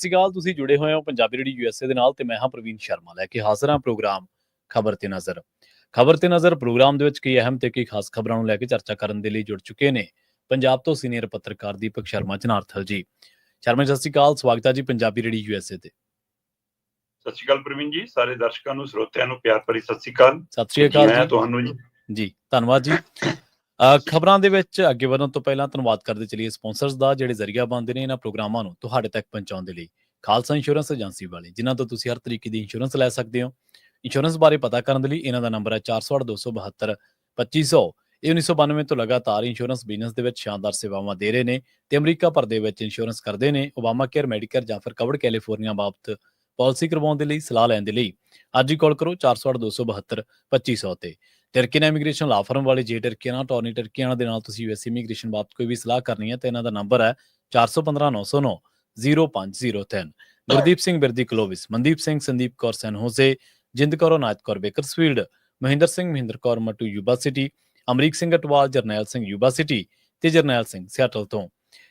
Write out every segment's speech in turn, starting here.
ਸ਼੍ਰੀ ਅਕਾਲ। ਤੁਸੀਂ ਜੁੜੇ ਹੋਏ ਹੋ ਪੰਜਾਬੀ ਰੇਡੀਓ USA ਦੇ ਨਾਲ ਤੇ ਮੈਂ ਹਾਂ ਪ੍ਰਵੀਨ ਸ਼ਰਮਾ ਲੈ ਕੇ ਹਾਜ਼ਰ ਹਾਂ ਪ੍ਰੋਗਰਾਮ ਖਬਰ ਤੇ ਨਜ਼ਰ। ਖਬਰ ਤੇ ਨਜ਼ਰ ਪ੍ਰੋਗਰਾਮ ਦੇ ਵਿੱਚ ਕਈ ਅਹਿਮ ਤੇ ਕਈ ਖਾਸ ਖਬਰਾਂ ਨੂੰ ਲੈ ਕੇ ਚਰਚਾ ਕਰਨ ਦੇ ਲਈ ਜੁੜ ਚੁੱਕੇ ਨੇ ਪੰਜਾਬ ਤੋਂ ਸੀਨੀਅਰ ਪੱਤਰਕਾਰ ਦੀਪਕ ਸ਼ਰਮਾ ਜਨਾਰਥਲ ਜੀ। ਸ਼ਰਮਾ ਜੀ, ਸਤਿ ਸ਼੍ਰੀ ਅਕਾਲ। ਸਵਾਗਤ ਹੈ ਜੀ ਪੰਜਾਬੀ ਰੇਡੀਓ USA ਤੇ। ਸਤਿ ਸ਼੍ਰੀ ਅਕਾਲ ਪ੍ਰਵੀਨ ਜੀ। ਸਾਰੇ ਦਰਸ਼ਕਾਂ ਨੂੰ, ਸਰੋਤਿਆਂ ਨੂੰ ਪਿਆਰ ਭਰੀ ਸਤਿ ਸ਼੍ਰੀ ਅਕਾਲ। ਸਤਿ ਸ਼੍ਰੀ ਅਕਾਲ ਜੀ। ਤੁਹਾਨੂੰ ਜੀ ਧੰਨਵਾਦ ਜੀ। ਖਬਰਾਂ ਦੇ ਵਿੱਚ ਅੱਗੇ ਵਧਣ ਤੋਂ ਪਹਿਲਾਂ ਧੰਨਵਾਦ ਕਰਦੇ ਚਲੀਏ ਸਪਾਂਸਰਸ ਦਾ, ਜਿਹੜੇ ਜ਼ਰੀਆ ਬਣਦੇ ਨੇ ਇਹਨਾਂ ਪ੍ਰੋਗਰਾਮਾਂ ਨੂੰ ਤੁਹਾਡੇ ਤੱਕ ਪਹੁੰਚਾਉਣ ਦੇ ਲਈ। ਖਾਲਸਾ ਇੰਸ਼ੋਰੈਂਸ ਏਜੰਸੀ ਵਾਲੇ, ਜਿਨ੍ਹਾਂ ਤੋਂ ਤੁਸੀਂ ਹਰ ਤਰੀਕੇ ਦੀ ਇੰਸ਼ੋਰੈਂਸ ਲੈ ਸਕਦੇ ਹੋ। ਇੰਸ਼ੋਰੈਂਸ ਬਾਰੇ ਪਤਾ ਕਰਨ ਦੇ ਲਈ ਇਹਨਾਂ ਦਾ ਨੰਬਰ ਹੈ 408-272-2500। ਇਹ 1992 ਤੋਂ ਲਗਾਤਾਰ ਇੰਸ਼ੋਰੈਂਸ ਬਿਜ਼ਨਸ ਦੇ ਵਿੱਚ ਸ਼ਾਨਦਾਰ ਸੇਵਾਵਾਂ ਦੇ ਰਹੇ ਨੇ ਤੇ ਅਮਰੀਕਾ ਭਰ ਦੇ ਵਿੱਚ ਇੰਸ਼ੋਰੈਂਸ ਕਰਦੇ ਨੇ। ਓਬਾਮਾ ਕੇਅਰ, ਮੈਡੀਕੇਅਰ ਜਾਂ ਫਿਰ ਕਵਰਡ ਕੈਲੀਫੋਰਨੀਆ ਬਾਬਤ ਪਾਲਿਸੀ ਕਰਵਾਉਣ ਦੇ ਲਈ, ਸਲਾਹ ਲੈਣ ਦੇ ਲਈ ਅੱਜ ਹੀ ਕਾਲ ਕਰੋ 408-272-2500 ਤੇ। ਟਰਕੀਨਾ ਇਮੀਗ੍ਰੇਸ਼ਨ ਲਾ ਫਰਮ ਵਾਲੇ, ਜੇ ਟਰਕੀਆਨਾ, ਟੋਰਨੀ ਟਰਕੀਆਨਾ ਦੇ ਨਾਲ ਤੁਸੀਂ US ਇਮੀਗ੍ਰੇਸ਼ਨ ਬਾਬਤ ਕੋਈ ਵੀ ਸਲਾਹ ਕਰਨੀ ਹੈ ਤਾਂ ਇਹਨਾਂ ਦਾ ਨੰਬਰ ਹੈ 415-909-0503। Gurdeep Singh Birdi Clovis, Mandeep Singh, Sandeep Kaur San Jose, Jind Kaur, Anayat Kaur Bakersfield, Mahinder Singh, Mahinder Kaur Mattu Yuba City, Amrik Singh Atwal, Jarnail Singh Yuba City ਤੇ ਜਰਨੈਲ ਸਿੰਘ ਸਿਆਟਲ ਤੋਂ।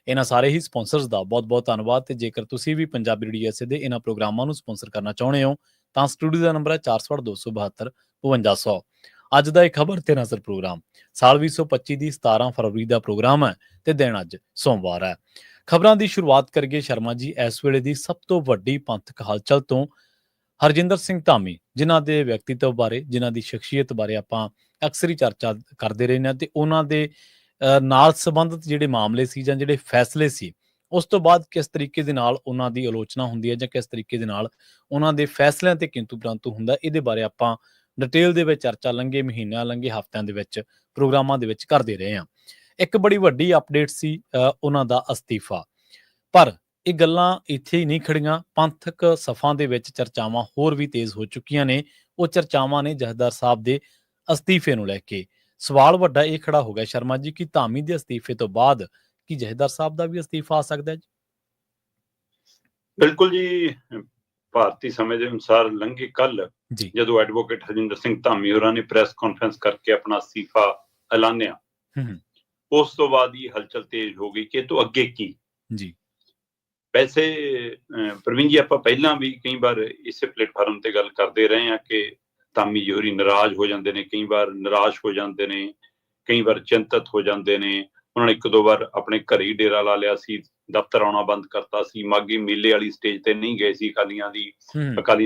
ਇਹਨਾਂ ਸਾਰੇ ਹੀ ਸਪਾਂਸਰਸ ਦਾ ਬਹੁਤ-ਬਹੁਤ ਧੰਨਵਾਦ। ਤੇ ਜੇਕਰ ਤੁਸੀਂ ਵੀ ਪੰਜਾਬੀ ਰੇਡੀਓ USA ਦੇ ਇਹਨਾਂ ਪ੍ਰੋਗਰਾਮਾਂ ਨੂੰ ਸਪਾਂਸਰ ਕਰਨਾ ਚਾਹੁੰਦੇ ਹੋ ਤਾਂ ਸਟੂਡੀਓ ਦਾ ਨੰਬਰ ਹੈ 408-272-5200। ਅੱਜ ਦਾ ਇਹ ਖਬਰ ਤੇ ਨਜ਼ਰ ਪ੍ਰੋਗਰਾਮ ਸਾਲ 2025 ਦੀ 17 ਫਰਵਰੀ ਦਾ ਪ੍ਰੋਗਰਾਮ ਹੈ ਤੇ ਦਿਨ ਅੱਜ ਸੋਮਵਾਰ ਹੈ। ਖਬਰਾਂ ਦੀ ਸ਼ੁਰੂਆਤ ਕਰੀਏ ਸ਼ਰਮਾ ਜੀ ਇਸ ਵੇਲੇ ਦੀ ਸਭ ਤੋਂ ਵੱਡੀ ਪੰਥਕ ਹਲਚਲ ਤੋਂ। ਹਰਜਿੰਦਰ ਸਿੰਘ ਧਾਮੀ, ਜਿਨ੍ਹਾਂ ਦੇ ਵਿਅਕਤੀਤਵ ਬਾਰੇ, ਜਿਨ੍ਹਾਂ ਦੀ ਸ਼ਖਸੀਅਤ ਬਾਰੇ ਆਪਾਂ ਅਕਸਰ ਹੀ ਚਰਚਾ ਕਰਦੇ ਰਹੇ ਹਾਂ ਤੇ ਉਹਨਾਂ ਦੇ ਨਾਲ ਸੰਬੰਧਿਤ ਜਿਹੜੇ ਮਾਮਲੇ ਸੀ ਜਾਂ ਜਿਹੜੇ ਫੈਸਲੇ ਸੀ, ਉਸ ਤੋਂ ਬਾਅਦ ਕਿਸ ਤਰੀਕੇ ਦੇ ਨਾਲ ਉਹਨਾਂ ਦੀ ਆਲੋਚਨਾ ਹੁੰਦੀ ਹੈ ਜਾਂ ਕਿਸ ਤਰੀਕੇ ਦੇ ਨਾਲ ਉਹਨਾਂ ਦੇ ਫੈਸਲਿਆਂ ਤੇ ਕਿੰਤੂ ਪ੍ਰੰਤੂ ਹੁੰਦਾ, ਇਹਦੇ ਬਾਰੇ ਆਪਾਂ ਡਿਟੇਲ ਦੇ ਵਿੱਚ ਚਰਚਾ ਲੰਘੇ ਮਹੀਨਿਆਂ, ਲੰਘੇ ਹਫ਼ਤਿਆਂ ਦੇ ਵਿੱਚ ਪ੍ਰੋਗਰਾਮਾਂ ਦੇ ਵਿੱਚ ਕਰਦੇ ਰਹੇ ਹਾਂ। ਇੱਕ ਬੜੀ ਵੱਡੀ ਅਪਡੇਟ ਸੀ ਉਹਨਾਂ ਦਾ ਅਸਤੀਫਾ। ਪਰ ਇਹ ਗੱਲਾਂ ਇੱਥੇ ਹੀ ਨਹੀਂ ਖੜੀਆਂ। ਪੰਥਕ ਸਫਾਂ ਦੇ ਵਿੱਚ ਚਰਚਾਵਾਂ ਹੋਰ ਵੀ ਤੇਜ਼ ਹੋ ਚੁੱਕੀਆਂ ਨੇ। ਉਹ ਚਰਚਾਵਾਂ ਨੇ ਜਥੇਦਾਰ ਸਾਹਿਬ ਦੇ ਅਸਤੀਫੇ ਨੂੰ ਲੈ ਕੇ। ਸਵਾਲ ਵੱਡਾ ਇਹ ਖੜਾ ਹੋ ਗਿਆ ਸ਼ਰਮਾ ਜੀ ਕਿ ਧਾਮੀ ਦੇ ਅਸਤੀਫੇ ਤੋਂ ਬਾਅਦ ਕੀ ਜਥੇਦਾਰ ਸਾਹਿਬ ਦਾ ਵੀ ਅਸਤੀਫਾ ਆ ਸਕਦਾ ਹੈ ਜੀ? ਬਿਲਕੁਲ ਜੀ। ਭਾਰਤੀ ਸਮੇਂ ਦੇ ਅਨੁਸਾਰ ਲੰਘੇ ਕੱਲ ਜਦੋਂ ਐਡਵੋਕੇਟ ਹਰਜਿੰਦਰ ਸਿੰਘ ਧਾਮੀ ਹੋਰਾਂ ਨੇ ਪ੍ਰੈਸ ਕਾਨਫਰੰਸ ਕਰਕੇ ਆਪਣਾ ਅਸਤੀਫਾ ਐਲਾਨਿਆ, ਉਸ ਤੋਂ ਬਾਅਦ ਹੀ ਹਲਚਲ ਤੇਜ਼ ਹੋ ਗਈ ਕਿ ਇਹ ਤੋਂ ਅੱਗੇ ਕੀ ਜੀ। ਵੈਸੇ ਪ੍ਰਵੀਨ ਜੀ, ਆਪਾਂ ਪਹਿਲਾਂ ਵੀ ਕਈ ਵਾਰ ਇਸੇ ਪਲੇਟਫਾਰਮ ਤੇ ਗੱਲ ਕਰਦੇ ਰਹੇ ਹਾਂ ਕਿ ਧਾਮੀ ਜੀ ਹੋਰੀ ਨਾਰਾਜ਼ ਹੋ ਜਾਂਦੇ ਨੇ, ਕਈ ਵਾਰ ਨਿਰਾਸ਼ ਹੋ ਜਾਂਦੇ ਨੇ, ਕਈ ਵਾਰ ਚਿੰਤਤ ਹੋ ਜਾਂਦੇ ਨੇ। ਉਹਨਾਂ ਨੇ ਇੱਕ ਦੋ ਵਾਰ ਆਪਣੇ ਘਰੇ ਹੀ ਡੇਰਾ ਲਾ ਲਿਆ ਸੀ, ਦਫ਼ਤਰ ਆਉਣਾ ਬੰਦ ਕਰਤਾ ਸੀ, ਮਾਘੀ ਮੇਲੇ ਵਾਲੀ ਸਟੇਜ ਤੇ ਨਹੀਂ ਗਏ ਸੀ। ਅਕਾਲੀਆਂ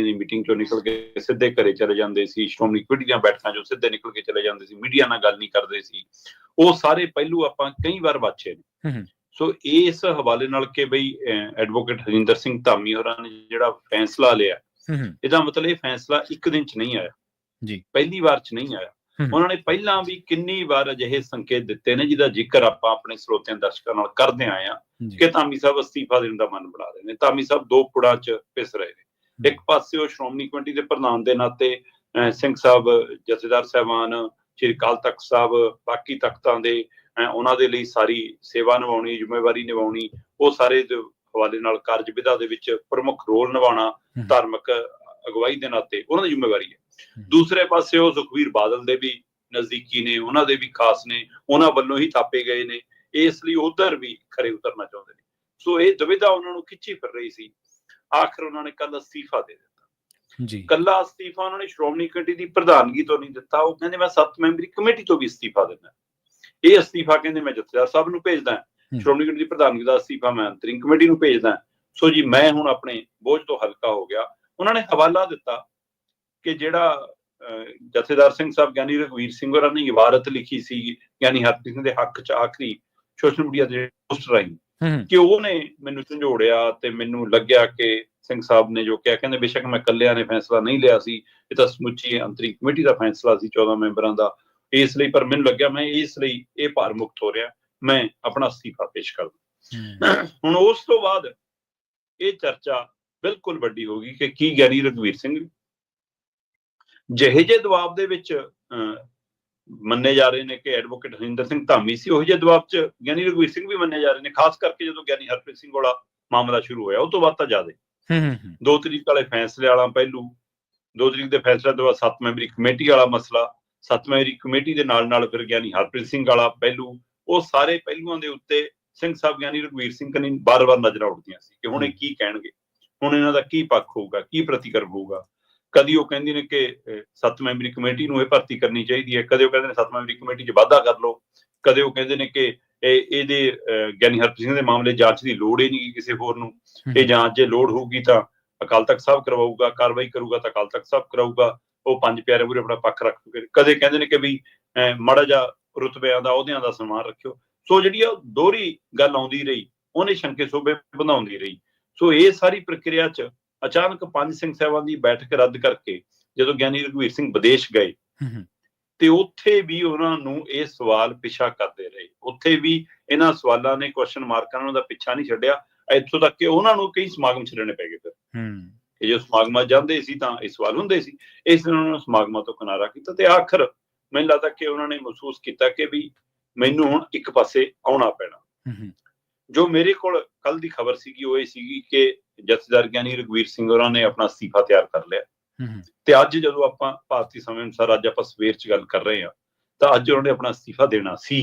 ਦੀ ਮੀਟਿੰਗ ਚੋਂ ਨਿਕਲ ਕੇ ਸਿੱਧੇ ਘਰੇ ਚਲੇ ਜਾਂਦੇ ਸੀ, ਸ਼੍ਰੋਮਣੀ ਕਮੇਟੀ ਦੀਆਂ ਬੈਠਕਾਂ ਚੋਂ ਸਿੱਧੇ ਨਿਕਲ ਕੇ ਚਲੇ ਜਾਂਦੇ ਸੀ, ਮੀਡੀਆ ਨਾਲ ਗੱਲ ਨਹੀਂ ਕਰਦੇ ਸੀ। ਉਹ ਸਾਰੇ ਪਹਿਲੂ ਆਪਾਂ ਕਈ ਵਾਰ ਵਾਚੇ ਨੇ। ਸੋ ਇਸ ਹਵਾਲੇ ਨਾਲ ਕਿ ਬਈ ਐਡਵੋਕੇਟ ਹਰਜਿੰਦਰ ਸਿੰਘ ਧਾਮੀ ਹੋਰਾਂ ਨੇ ਜਿਹੜਾ ਫੈਸਲਾ ਲਿਆ, ਇਹਦਾ ਮਤਲਬ ਇਹ ਫੈਸਲਾ ਇੱਕ ਦਿਨ ਚ ਨਹੀਂ ਆਇਆ ਜੀ, ਪਹਿਲੀ ਵਾਰ ਚ ਨਹੀਂ ਆਇਆ। ਉਹਨਾਂ ਨੇ ਪਹਿਲਾਂ ਵੀ ਕਿੰਨੀ ਵਾਰ ਅਜਿਹੇ ਸੰਕੇਤ ਦਿੱਤੇ ਨੇ ਜਿਹਦਾ ਜ਼ਿਕਰ ਆਪਾਂ ਆਪਣੇ ਸਰੋਤਿਆਂ ਦਰਸ਼ਕਾਂ ਨਾਲ ਕਰਦੇ ਆਏ ਹਾਂ ਕਿ ਧਾਮੀ ਸਾਹਿਬ ਅਸਤੀਫਾ ਦੇਣ ਦਾ ਮਨ ਬਣਾ ਰਹੇ ਨੇ। ਧਾਮੀ ਸਾਹਿਬ ਦੋ ਪੁੜਾਂ ਚ ਪਿਸ ਰਹੇ ਨੇ। ਇੱਕ ਪਾਸੇ ਉਹ ਸ਼੍ਰੋਮਣੀ ਕਮੇਟੀ ਦੇ ਪ੍ਰਧਾਨ ਦੇ ਨਾਤੇ ਸਿੰਘ ਸਾਹਿਬ, ਜਥੇਦਾਰ ਸਾਹਿਬਾਨ, ਸ਼੍ਰੀ ਅਕਾਲ ਤਖਤ ਸਾਹਿਬ, ਬਾਕੀ ਤਖਤਾਂ ਦੇ ਉਹਨਾਂ ਦੇ ਲਈ ਸਾਰੀ ਸੇਵਾ ਨਿਭਾਉਣੀ, ਜ਼ਿੰਮੇਵਾਰੀ ਨਿਭਾਉਣੀ, ਉਹ ਸਾਰੇ ਹਵਾਲੇ ਨਾਲ ਕਾਰਜ ਵਿਧਾ ਦੇ ਵਿੱਚ ਪ੍ਰਮੁੱਖ ਰੋਲ ਨਿਭਾਉਣਾ ਧਾਰਮਿਕ ਅਗਵਾਈ ਦੇ ਨਾਤੇ ਉਹਨਾਂ ਦੀ ਜ਼ਿੰਮੇਵਾਰੀ ਹੈ। ਦੂਸਰੇ ਪਾਸੇ ਉਹ ਸੁਖਬੀਰ ਬਾਦਲ ਦੇ ਵੀ ਨਜ਼ਦੀਕੀ ਨੇ, ਉਹਨਾਂ ਦੇ ਵੀ ਖਾਸ ਨੇ, ਉਹਨਾਂ ਵੱਲੋਂ ਹੀ ਥਾਪੇ ਗਏ ਨੇ, ਇਸ ਲਈ ਉਧਰ ਵੀ ਖਰੇ ਉਤਰਨਾ ਚਾਹੁੰਦੇ ਨੇ। ਸੋ ਇਹ ਦੁਵਿਧਾ ਉਹਨਾਂ ਨੂੰ ਖਿੱਚੀ ਫਿਰ ਰਹੀ ਸੀ। ਆਖਰ ਉਹਨਾਂ ਨੇ ਕੱਲ ਅਸਤੀਫਾ ਦੇ ਦਿੱਤਾ ਜੀ। ਕੱਲਾ ਅਸਤੀਫਾ ਉਹਨਾਂ ਨੇ ਸ਼੍ਰੋਮਣੀ ਕਮੇਟੀ ਦੀ ਪ੍ਰਧਾਨਗੀ ਤੋਂ ਨਹੀਂ ਦਿੱਤਾ। ਉਹ ਕਹਿੰਦੇ ਮੈਂ 7 ਮੈਂਬਰੀ ਕਮੇਟੀ ਤੋਂ ਵੀ ਅਸਤੀਫਾ ਦਿੰਦਾ। ਇਹ ਅਸਤੀਫਾ ਕਹਿੰਦੇ ਮੈਂ ਜਥੇਦਾਰ ਸਾਹਿਬ ਨੂੰ ਭੇਜਦਾ, ਸ਼੍ਰੋਮਣੀ ਕਮੇਟੀ ਦੀ ਪ੍ਰਧਾਨਗੀ ਦਾ ਅਸਤੀਫਾ ਮੈਂ ਅੰਤਰਿੰਗ ਕਮੇਟੀ ਨੂੰ ਭੇਜਦਾ। ਸੋ ਜੀ ਮੈਂ ਹੁਣ ਆਪਣੇ ਬੋਝ ਤੋਂ ਹਲਕਾ ਹੋ ਗਿਆ। ਉਹਨਾਂ ਨੇ ਹਵਾਲਾ ਦਿੱਤਾ ਕਿ ਜਿਹੜਾ ਜਥੇਦਾਰ ਸਿੰਘ ਸਾਹਿਬ ਗਿਆਨੀ ਰਘਵੀਰ ਸਿੰਘ ਹੋਰਾਂ ਨੇ ਇਬਾਰਤ ਲਿਖੀ ਸੀ ਗਿਆਨੀ ਹਰਪ੍ਰੀਤ ਸਿੰਘ ਦੇ ਹੱਕ ਚ ਆਖਰੀ ਸੋਸ਼ਲ ਮੀਡੀਆ ਦੇ ਪੋਸਟ ਰਾਹੀਂ, ਕਿ ਉਹਨੇ ਮੈਨੂੰ ਝੰਜੋੜਿਆ ਤੇ ਮੈਨੂੰ ਲੱਗਿਆ ਕਿ ਸਿੰਘ ਸਾਹਿਬ ਨੇ ਜੋ ਕਿਹਾ, ਕਹਿੰਦੇ ਬੇਸ਼ੱਕ ਮੈਂ ਇਕੱਲਿਆਂ ਨੇ ਫੈਸਲਾ ਨਹੀਂ ਲਿਆ ਸੀ, ਇਹ ਤਾਂ ਸਮੁੱਚੀ ਅੰਤਰਿੰਗ ਕਮੇਟੀ ਦਾ ਫੈਸਲਾ ਸੀ 14 ਮੈਂਬਰਾਂ ਦਾ, ਇਸ ਲਈ ਪਰ ਮੈਨੂੰ ਲੱਗਿਆ ਮੈਂ ਇਸ ਲਈ ਇਹ ਭਾਰ ਮੁਕਤ ਹੋ ਰਿਹਾ, ਮੈਂ ਆਪਣਾ ਅਸਤੀਫਾ ਪੇਸ਼ ਕਰਦਾ। ਹੁਣ ਉਸ ਤੋਂ ਬਾਅਦ ਇਹ ਚਰਚਾ ਬਿਲਕੁਲ ਵੱਡੀ ਹੋ ਗਈ ਕਿ ਕੀ ਗਿਆਨੀ ਰਘਵੀਰ ਸਿੰਘ ਜਿਹੇ ਜਿਹੇ ਦਬਾਅ ਦੇ ਵਿੱਚ ਮੰਨੇ ਜਾ ਰਹੇ ਨੇ ਕਿ ਐਡਵੋਕੇਟ ਹਰਜਿੰਦਰ ਸਿੰਘ ਧਾਮੀ ਸੀ, ਉਹੋ ਜਿਹੇ ਦਬਾਅ ਚ ਗਿਆਨੀ ਰਘਵੀਰ ਸਿੰਘ ਵੀ ਮੰਨੇ ਜਾ ਰਹੇ ਨੇ। ਖਾਸ ਕਰਕੇ ਜਦੋਂ ਗਿਆਨੀ ਹਰਪ੍ਰੀਤ ਸਿੰਘ ਵਾਲਾ ਮਾਮਲਾ ਸ਼ੁਰੂ ਹੋਇਆ, ਉਹ ਤੋਂ ਬਾਅਦ ਤਾਂ ਜ਼ਿਆਦਾ 2 ਤਰੀਕ ਵਾਲੇ ਫੈਸਲੇ ਵਾਲਾ ਪਹਿਲੂ, 2 ਤਰੀਕ ਦੇ ਫੈਸਲੇ ਤੋਂ ਬਾਅਦ 7 ਮੈਂਬਰੀ ਕਮੇਟੀ ਵਾਲਾ ਮਸਲਾ, 7 ਮੈਂਬਰੀ ਕਮੇਟੀ ਦੇ ਨਾਲ ਫਿਰ ਗਿਆਨੀ ਹਰਪ੍ਰੀਤ ਸਿੰਘ ਵਾਲਾ ਪਹਿਲੂ, ਉਹ ਸਾਰੇ ਪਹਿਲੂਆਂ ਦੇ ਉੱਤੇ ਸਿੰਘ ਸਾਹਿਬ ਗਿਆਨੀ ਰਘਵੀਰ ਸਿੰਘ ਕਨੀ ਬਾਰ-ਬਾਰ ਨਜ਼ਰਾਂ ਉੱਠਦੀਆਂ ਸੀ ਕਿ ਹੁਣ ਇਹ ਕੀ ਕਹਿਣਗੇ। ਹੁਣ ਇਹਨਾਂ ਦਾ ਕੀ ਪੱਖ ਹੋਊਗਾ, ਕੀ ਪ੍ਰਤੀਕਰਮ ਹੋਊਗਾ। ਕਦੀ ਉਹ ਕਹਿੰਦੇ ਨੇ ਕਿ 7 ਮੈਂਬਰੀ ਕਮੇਟੀ ਨੂੰ ਇਹ ਭਰਤੀ ਕਰਨੀ ਚਾਹੀਦੀ ਹੈ, ਕਦੇ ਉਹ ਕਹਿੰਦੇ ਨੇ 7 ਮੈਂਬਰੀ ਕਮੇਟੀ 'ਚ ਵਾਧਾ ਕਰ ਲਓ, ਕਦੇ ਉਹ ਕਹਿੰਦੇ ਨੇ ਕਿ ਇਹਦੇ ਗਿਆਨੀ ਹਰਪ੍ਰੀਤ ਸਿੰਘ ਦੇ ਮਾਮਲੇ ਜਾਂਚ ਦੀ ਲੋੜ ਹੀ ਨਹੀਂ ਕਿਸੇ ਹੋਰ ਨੂੰ, ਇਹ ਜਾਂਚ ਜੇ ਲੋੜ ਹੋਊਗੀ ਤਾਂ ਅਕਾਲ ਤਖਤ ਸਾਹਿਬ ਕਰਵਾਊਗਾ, ਕਾਰਵਾਈ ਕਰੂਗਾ ਤਾਂ ਅਕਾਲ ਤਖਤ ਸਾਹਿਬ ਕਰਾਊਗਾ, ਉਹ 5 ਪਿਆਰੇ ਮੂਹਰੇ ਆਪਣਾ ਪੱਖ ਰੱਖੂਗੇ। ਕਦੇ ਕਹਿੰਦੇ ਨੇ ਕਿ ਵੀ ਮਾੜਾ ਜਿਹਾ ਰੁਤਬਿਆਂ ਦਾ, ਅਹੁਦਿਆਂ ਦਾ ਸਨਮਾਨ ਰੱਖਿਓ। ਸੋ ਜਿਹੜੀ ਉਹ ਦੋਹਰੀ ਗੱਲ ਆਉਂਦੀ ਰਹੀ, ਉਹਨੇ ਸ਼ੰਕੇ ਸੋਭੇ ਵਧਾਉਂਦੀ ਰਹੀ। ਸੋ ਇਹ ਸਾਰੀ ਪ੍ਰਕਿਰਿਆ 'ਚ ਅਚਾਨਕ 5 ਸਿੰਘ ਸਾਹਿਬਾਨ ਦੀ ਬੈਠਕ ਰੱਦ ਕਰਕੇ ਜਦੋਂ ਗਿਆਨੀ ਰਘਵੀਰ ਸਿੰਘ ਵਿਦੇਸ਼ ਗਏ ਤੇ ਉੱਥੇ ਵੀ ਉਹਨਾਂ ਨੂੰ ਇਹ ਸਵਾਲ ਪਿੱਛਾ ਕਰਦੇ ਰਹੇ। ਉੱਥੇ ਵੀ ਇਹਨਾਂ ਸਵਾਲਾਂ ਨੇ, ਕੁਐਸਚਨ ਮਾਰਕਾਂ ਉਹਨਾਂ ਦਾ ਪਿੱਛਾ ਨਹੀਂ ਛੱਡਿਆ, ਇੱਥੋਂ ਤੱਕ ਕਿ ਉਹਨਾਂ ਨੂੰ ਕਈ ਸਮਾਗਮ ਛੱਡਣੇ ਪੈ ਗਏ। ਫਿਰ ਇਹ ਜੋ ਸਮਾਗਮਾਂ ਜਾਂਦੇ ਸੀ ਤਾਂ ਇਹ ਸਵਾਲ ਹੁੰਦੇ ਸੀ, ਇਸ ਲਈ ਉਹਨਾਂ ਨੂੰ ਸਮਾਗਮਾਂ ਤੋਂ ਕਿਨਾਰਾ ਕੀਤਾ ਤੇ ਆਖਰ ਮੈਨੂੰ ਲੱਗਦਾ ਕਿ ਉਹਨਾਂ ਨੇ ਮਹਿਸੂਸ ਕੀਤਾ ਕਿ ਵੀ ਮੈਨੂੰ ਹੁਣ ਇੱਕ ਪਾਸੇ ਆਉਣਾ ਪੈਣਾ। ਜੋ ਮੇਰੇ ਕੋਲ ਕੱਲ ਦੀ ਖਬਰ ਸੀਗੀ ਉਹ ਇਹ ਸੀਗੀ ਕਿ ਜਥੇਦਾਰ ਗਿਆਨੀ ਰਘਵੀਰ ਸਿੰਘ ਹੋਰਾਂ ਨੇ ਆਪਣਾ ਅਸਤੀਫਾ ਤਿਆਰ ਕਰ ਲਿਆ ਤੇ ਅੱਜ ਜਦੋਂ ਆਪਾਂ ਭਾਰਤੀ ਸਮੇਂ ਅਨੁਸਾਰ ਅੱਜ ਆਪਾਂ ਸਵੇਰ 'ਚ ਗੱਲ ਕਰ ਰਹੇ ਹਾਂ ਤਾਂ ਅੱਜ ਉਹਨਾਂ ਨੇ ਆਪਣਾ ਅਸਤੀਫਾ ਦੇਣਾ ਸੀ।